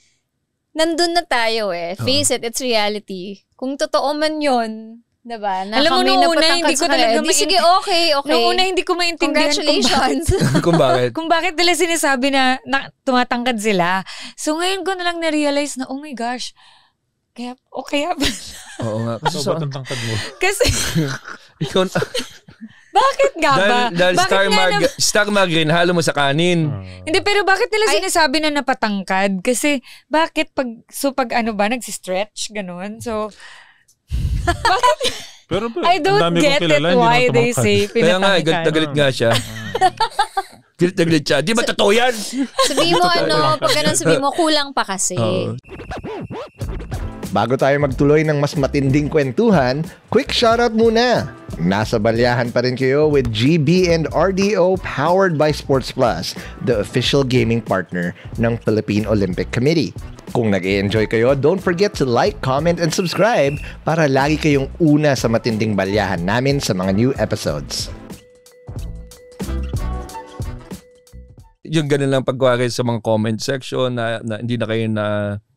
nandun na tayo Face it, it's reality. Kung totoo man yun, diba? Alam mo, noong una, hindi ko talaga sige, okay. Noong una, hindi ko maintindihan Congratulations. Kung bakit. Kung bakit nila sinasabi na tumatangkad sila. So, ngayon ko na lang na-realize na, oh my gosh, kaya. Oo nga. Kasi ba't ang tangkad mo? Kasi, ikaw bakit nga ba? Dahil star margarine, halo mo sa kanin. Hindi, pero bakit nila sinasabi na napatangkad? Kasi, bakit pag ano ba, nagsistretch, ganun? So, bakit? Pero I don't get it why they say pinatangkad. Kaya nga, galit nga siya. Galit siya. Di ba totoo yan? Sabihin mo pag ganun sabihin mo, kulang pa kasi. Bago tayo magtuloy ng mas matinding kwentuhan, quick shoutout muna. Nasa balyahan pa rin kayo with GB and RDO powered by Sports Plus, the official gaming partner ng Philippine Olympic Committee. Kung nag-i-enjoy kayo, don't forget to like, comment, and subscribe para lagi kayong una sa matinding balyahan namin sa mga new episodes. Yung ganun lang pagkuwari sa mga comment section na hindi na kayo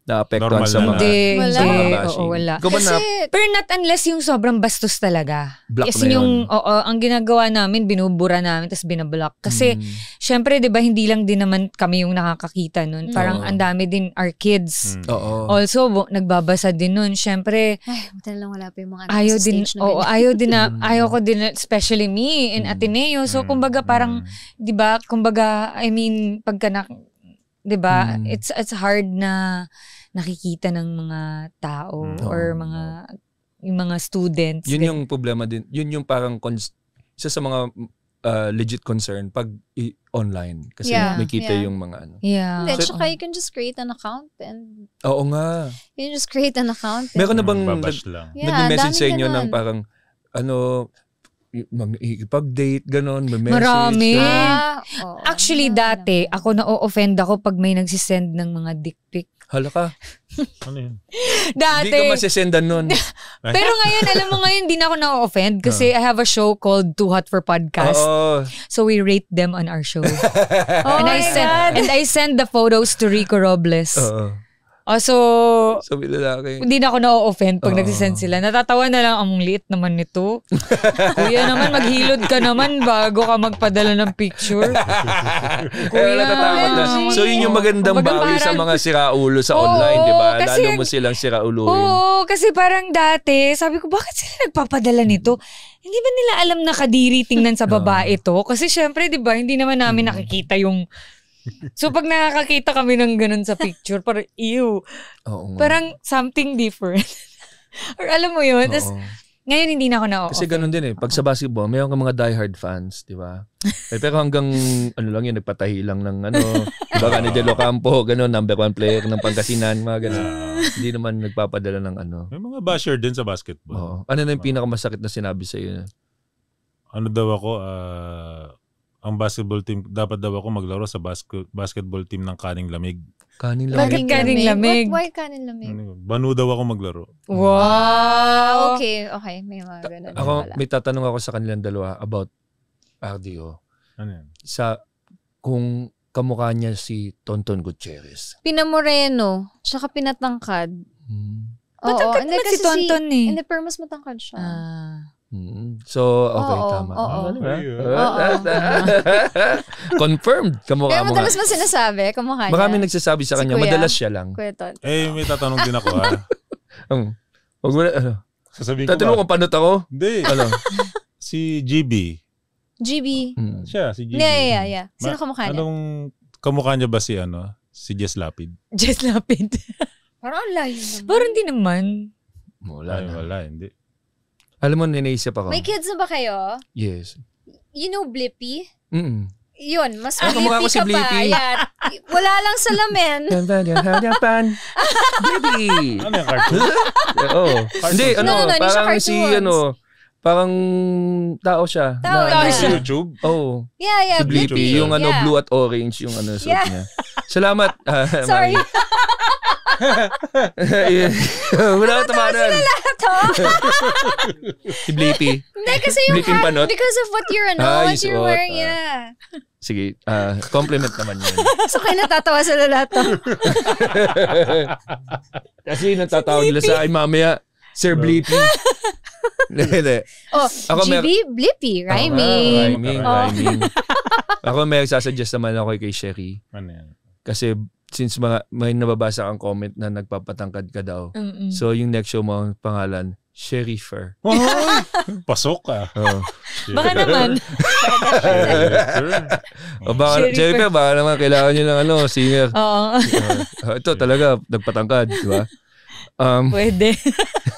naapektuhan sa mga bashing. Wala. Kasi, pero not unless yung sobrang bastos talaga. Block Yes, na yun. ang ginagawa namin, binubura namin, tapos binablock. Kasi, syempre, di ba, hindi lang din naman kami yung nakakakita nun. Parang ang dami din, our kids. Also, nagbabasa din nun. Syempre, buti na lang wala pa yung mga ayaw sa din, stage na ayaw ko din, especially me in Ateneo. So, kumbaga, parang, di ba, I mean, pagka diba? It's hard na nakikita ng mga tao or yung mga students. Yun yung problema din. Yun yung parang isa sa mga legit concern pag online. Kasi nakikita yung mga ano. Yeah. Hindi, tsaka you can just create an account and oo nga. you can just create an account. Meron na bang nag-message sa inyo ng parang mag-ipag-date, gano'n, may message. Marami. Actually, dati, ako na-offend ako pag may nagsisend ng mga dick pic. Hala ka. Ano yun? Dati. Hindi ka masisendan nun. Pero ngayon, alam mo ngayon, hindi na ako na-offend kasi I have a show called Too Hot for Podcast. So we rate them on our show. And I send the photos to Rico Robles. So sabi lalaki. Hindi na ako na-offend pag nagsisend sila. Natatawa na lang, ang liit naman nito. Kuya naman, maghilod ka naman bago ka magpadala ng picture. Kuya, natatakot na. So yun yung magandang bawi sa mga siraulo sa online, di ba? Lalo mo silang sirauluin. Oo, kasi parang dati, sabi ko, bakit sila nagpapadala nito? Hindi ba nila alam na kadiri tingnan sa babae to? Kasi syempre, di ba, hindi naman namin nakikita yung... So pag nakakakita kami ng ganun sa picture, parang ew. Parang something different. Or alam mo yun, ngayon hindi na ako na-offend. Kasi ganun din pag sa basketball, mayroon ka mga diehard fans, di ba? Pero hanggang nagpatahi lang ng diba ka ni Delo Campo, ganun, number 1 player ng Pangasinan, mga ganun. Hindi naman nagpapadala ng May mga basher din sa basketball. Ano na yung pinakamasakit na sinabi sa iyo? Ano daw ako, ang basketball team, dapat daw ako maglaro sa basketball team ng Kaning Lamig. Kaning Lamig? Bakit Kaning Lamig? Why Kaning Lamig? Banu daw ako maglaro. Wow! Okay. May mga ganun. May tatanong ako sa kanilang dalawa about RDO. Ano yan? Kung kamukha niya si Tonton Gutierrez. Pinamoreno, tsaka pinatangkad. Matangkad naman si Tonton Hindi, pero mas matangkad siya. So, okay, tama. Confirmed. Kamukha Kaya mo madalas nga. mo sinasabi, kamukha niya. Marami nagsasabi sa kanya, Kuya. madalas siya lang. Kuya Ton. May tatanong din ako Wag mo na, Sasabihin ko tatanong ba? kung panot ako? Hindi. Si GB. GB. Siya, si GB. Yeah. Sino kamukha niya? Kamukha niya ba si Jess Lapid? Jess Lapid. Parang ang layo naman. Parang hindi naman. Wala, hindi. Alam mo, ninaisip ako. May kids na ba kayo? Yes. You know Blippi? Mm-mm. Yun, mas kamukha ko si Blippi ka pa. Blippi. Yan. Wala lang salamin. Baby! Ano yung cartoon? Oo. Hindi, No, hindi siya parang si, cartoons. parang tao siya. Tao na, siya. Sa YouTube? Oo. Yeah, Si Blippi. Blippi. Yung Yeah. blue at orange, yung suot Yeah. niya. Salamat. Sorry. Wala ko tamanan. Ito. Si Blippi. Hindi, kasi yung Blipping hat, panot? because of what you're, Ah, what yung you're suot, wearing, yeah. Sige, compliment naman yun. So, kayo natatawa sila lahat to. Kasi natatawag nila sa akin mamaya, Sir Blippi. Hindi. Oh, Ako GB, Blippi, rhyming. Rhyming. Ako may sasuggest naman ako kay Sherry. Ano yan? Kasi since may nababasa kang comment na nagpapatangkad ka daw. Mm-mm. So yung next show mo ang pangalan, Sherry Fur. Pasok ka. Oh. Baka naman. O baka, Sherry Sherry Fur. Fur, baka naman kailangan nyo ng singer. Oo. Ito talaga, nagpatangkad, di ba? Pwede.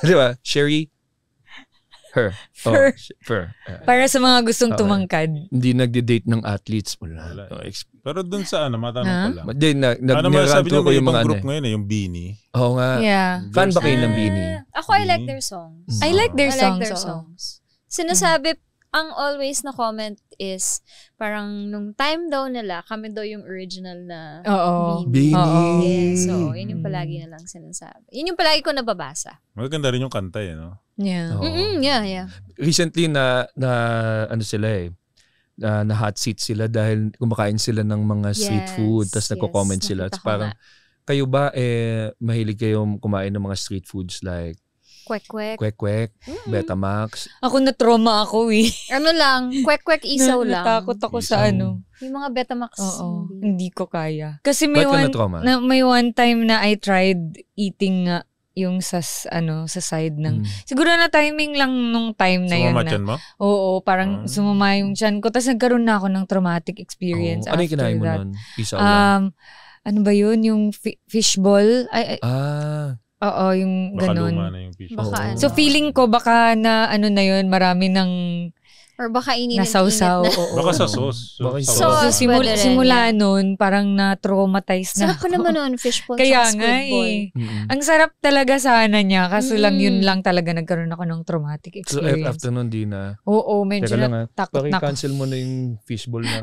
Di ba? Sherry Her. Fur. Fur. Para sa mga gustong Okay. tumangkad. Hindi nagde-date ng athletes. Wala. Wala. Pero dun sa matanong ko lang. Hindi, Ano masasabi niyo ko may yung ibang mga group ngayon yung Beanie? Oo nga. Yeah. Fan ba kayo ng Beanie? Ako, I like their songs. I like their I like songs. their oo. songs. Sinasabi, ang always na comment is, parang nung time daw nila, kami daw yung original na Oo. Beanie. Oo. Yes, so yun yung palagi na lang sinasabi. Yun yung palagi ko nababasa. Maganda rin yung kanta no? Yeah. Oo. Yeah. Recently na ano sila na hot seat sila dahil kumakain sila ng mga street Yes, food tapos nagko-comment yes, sila. nakita Tapos ko parang, nga. kayo ba mahilig kayo kumain ng mga street foods like Kwek-kwek. kwek-kwek, Betamax? Ako na-trauma ako Ano lang, kwek-kwek isaw lang. Natakot ako sa Isaw. Yung mga Betamax. Oo. hindi. Hindi ko kaya. Kasi may Ba't ka na-trauma? may one time na I tried eating yung sa side ng siguro na timing lang nung time na yun Sumama na. dyan mo? Oo, parang sumama yung tiyan ko. Tapos nagkaroon na ako ng traumatic experience Ano yung after kinain mo that. nun? Isaw lang? Ano ba yun? Yung fishball? Oo, yung Baka ganun. luma na yung fish. Baka ano. So feeling ko baka na na yun, marami ng Or baka init-init nasawsaw. na. Oo. Baka sa sauce. Baka yung sauce. So, Pwede rin, simula nun, parang na-traumatize na Sarap ko naman nun, fishball Kaya tsaka nga squid ball. Ang sarap talaga sana niya. Kaso lang yun lang talaga nagkaroon ako ng traumatic So experience. after nun, di na. Oo, medyo Teka lang natakot na ako. Paki-cancel mo na yung fishball na.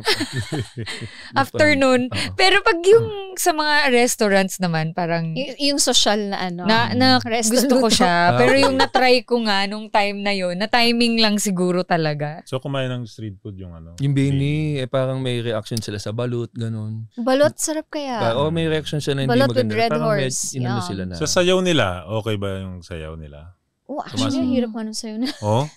Afternoon. Oo. Pero pag yung sa mga restaurants naman, parang Yung social na ano. na Resto gusto ko luto. siya. Pero yung na-try ko nga nung time na yun, na timing lang siguro talaga. So kumain ng street food yung Yung Beanie, parang may reaction sila sa balut, ganun. Balot, sarap kaya. May reaction siya na hindi Balot with maganda. red Parang horse. inano Yum. sila na. Sa sayaw nila, okay ba yung sayaw nila? Oh, actually, ang hirap nga nun sa'yo na. Oh?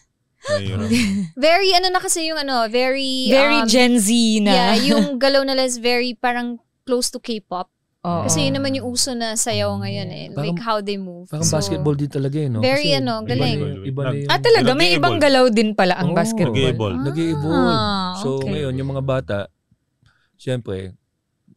Mahirap. Very, na kasi yung very... Very Gen Z na. Yeah, yung galaw nila is very parang close to K-pop. Oo. Kasi yun naman yung uso na sayaw ngayon Parang- like how they move. Parang basketball din talaga no? Very Kasi galing. Iba na yung... Talaga, may Nag-i-evolve. ibang galaw din pala ang Oo, basketball. Nag-i-evolve. Nag-i-evolve. So okay. ngayon, yung mga bata, siyempre,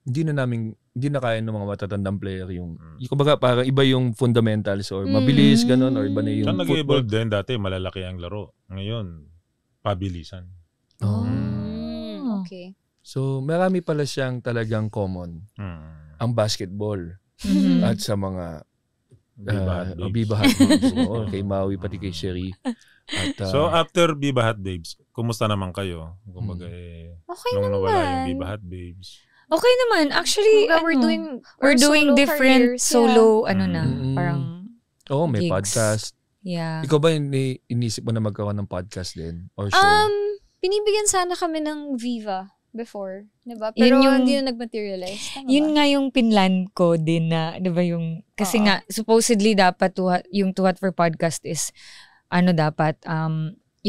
hindi na kaya ng mga matatandang player yung kumbaga parang iba yung fundamentals or mabilis, ganun, or iba na yung Saan football. nag-evolve din dati, malalaki ang laro. Ngayon, pabilisan. Oh. Okay. So marami pala siyang talagang common. Ang basketball Mhm. at sa mga Viva Viva Hot Babes. Hot Babes. Oo, kay Maui pati kay Sherry. At, So after Viva Hot Babes, kumusta naman kayo? Kumbaga Okay nung nawala yung naman. Viva Hot Babes. Okay naman. Actually, Kumbaga, we're we're doing solo different careers, solo, na, Mm. parang, may gigs. podcast. yeah. Ikaw ba inisip mo na magkaroon ng podcast din? Or show? Binibigyan sana kami ng Viva before, 'di ba? Yun Pero yung- hindi yung nag-materialize. Tama Yun ba? nga yung pinlan ko din na, di ba yung, kasi Oo. nga, supposedly dapat yung Too Hot for Podcast is, dapat,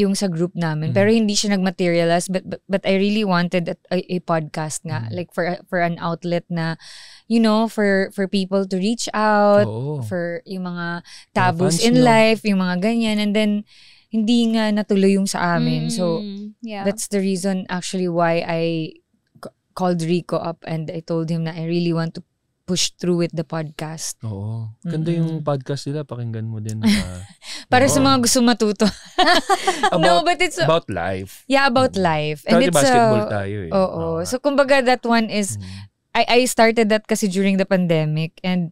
yung sa group namin. Pero hindi siya nag-materialize. But I really wanted a podcast nga. Like for an outlet na, for people to reach out. For yung mga taboos in life, yung mga ganyan. And then, hindi nga natuloy yung sa amin. So, that's the reason actually why I called Rico up and I told him na I really want to push through with the podcast. Oo. Ganda yung podcast nila. Pakinggan mo din. Para sa mga gusto matuto. But it's about life. Yeah, about life. And it's basketball tayo eh. Oo. So kumbaga that one is, I started that kasi during the pandemic. And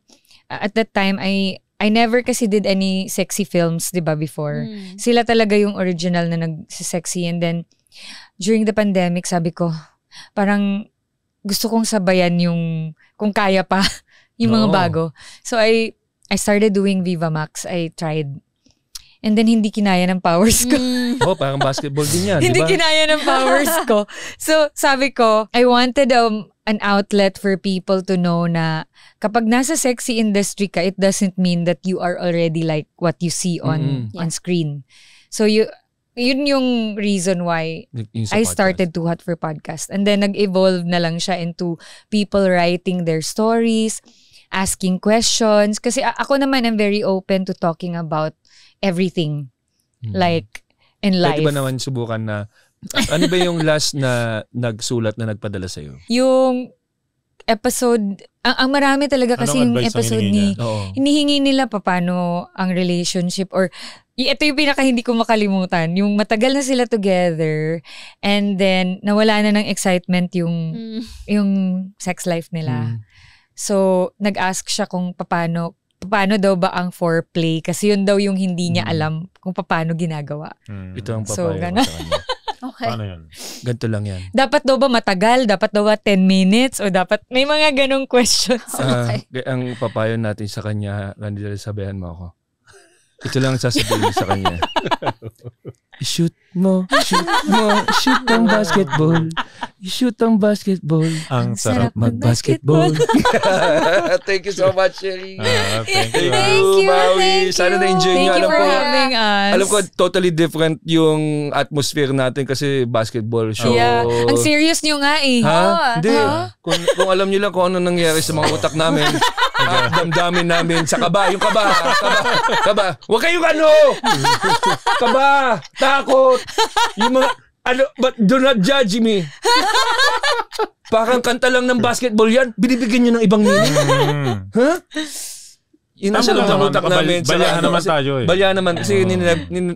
at that time, I never kasi did any sexy films, di ba, before. Sila talaga yung original na nag-sexy. And then, during the pandemic, sabi ko, parang gusto kong sabayan yung kung kaya pa yung mga bago. So I started doing Viva Max. I tried. And then hindi kinaya ng powers ko. Parang basketball din yan, hindi diba? kinaya ng powers ko. So sabi ko, I wanted an outlet for people to know na kapag nasa sexy industry ka, it doesn't mean that you are already like what you see on screen. So yun yung reason why I started Too Hot for Podcast. And then nag-evolve na lang siya into people writing their stories, asking questions. Kasi ako naman, I'm very open to talking about everything. Like, in life. Pwede ba naman subukan na, ano ba yung last na nagsulat na nagpadala sa'yo? Yung episode, ang marami talaga kasi yung episode hinihingi nila paano ang relationship or ito yung pinaka hindi ko makalimutan. Yung matagal na sila together and then nawala na ng excitement yung sex life nila. So, nag-ask siya kung paano daw ba ang foreplay kasi yun daw yung hindi niya alam kung paano ginagawa. Ito ang so, papaya sa kanya. Okay. Paano yun? Ganito lang yan. Dapat daw ba matagal? Dapat daw ba 10 minutes? O dapat may mga ganong questions? Ang papayo natin sa kanya, Randy, sabihan mo ako. Ito lang sasabihin sa kanya. Shoot ang basketball. I-shoot ang basketball. Ang sarap mag-basketball. Thank you so much, Sherry. Thank you. Maui. Sana na-enjoy niyo. Thank you for having us. Alam ko, totally different yung atmosphere natin kasi basketball show. Yeah. Ang serious niyo nga eh. Ha? Hindi. Kung alam niyo lang kung ano nangyari sa mga utak namin, at damdamin namin sa kaba. Yung kaba. Huwag kayong kaba. Takot. Yung mga, but do not judge me. Parang kanta lang ng basketball yan, binibigyan nyo ng ibang meaning. Huh? Yun ang salam ng utak namin. Balyahan naman tayo eh. Balyahan naman kasi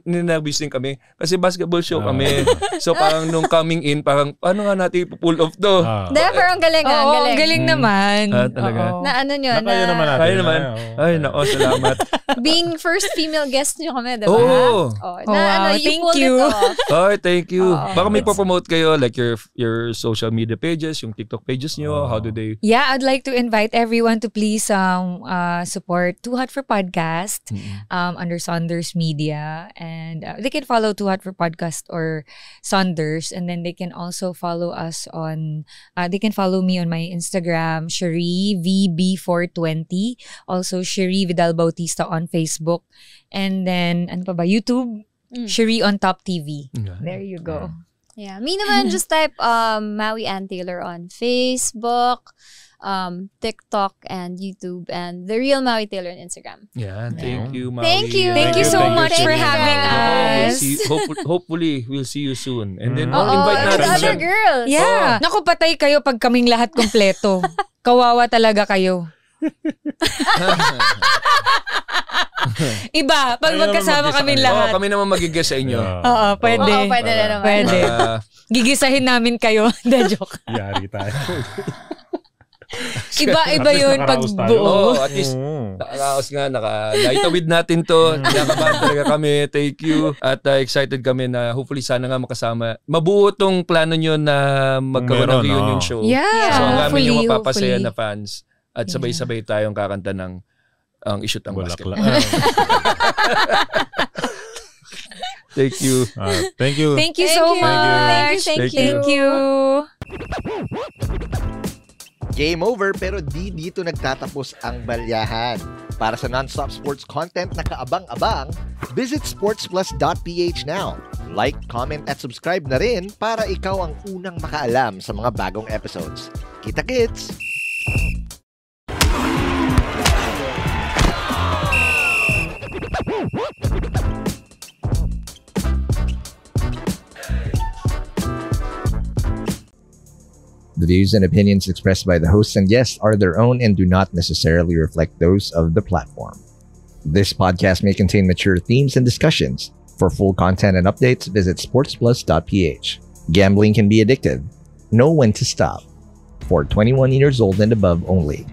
ninervous din kami. Kasi basketball show kami. So parang nung coming in, parang paano nga natin pull off to? Hindi, pero ang galing. Ang galing naman. Talaga. Na ano nyo? Kaya naman natin. Kaya naman. Ay, nako, salamat. Being first female guest nyo kami, diba? Oo. Thank you. Ay, thank you. Baka may promote kayo like your social media pages, yung TikTok pages nyo. How do they? Yeah, I'd like to invite everyone to please support Too Hot for Podcast under Saunders Media, and they can follow Too Hot for Podcast or Saunders, and then they can also follow us on they can follow me on my Instagram, Cherie VB420, also Cherie Vidal Bautista on Facebook, and then ano pa ba, YouTube, Cherie on Top TV. There you go. Yeah, me naman just type Maui Ann Taylor on Facebook, TikTok and YouTube, and The Real Maui Taylor on Instagram. Yeah, thank you, Maui. Thank you. Thank you so much for having us. Hopefully, we'll see you soon. And then, and invite natin the other siya. girls. Yeah. Naku, patay kayo pag kaming lahat kompleto. Kawawa talaga kayo. Iba, pag magkasama kami lahat. Kami naman magigess sa inyo. Oo, pwede. Oo, pwede na naman. Pwede. Gigisahin namin kayo. Hindi, joke. Yari tayo. Iba yun pag buo. At least, nakakaos nga, naitawid natin to. Nakabahan talaga kami. Thank you. At excited kami na hopefully sana nga makasama. Mabuo tong plano nyo na magkaroon ng reunion show. Yeah, So ang namin yung hopefully. mapapasaya na fans. At sabay-sabay tayong kakanta ng ang i-shoot ang basketball. Thank you. Thank you. Thank you so much. Thank Thank you. Game over pero di dito nagtatapos ang balyahan. Para sa non-stop sports content na kaabang-abang, visit sportsplus.ph now. Like, comment at subscribe na rin para ikaw ang unang makaalam sa mga bagong episodes. Kita-kits! The views and opinions expressed by the hosts and guests are their own and do not necessarily reflect those of the platform. This podcast may contain mature themes and discussions. For full content and updates, visit sportsplus.ph. Gambling can be addictive. Know when to stop. For 21 years old and above only.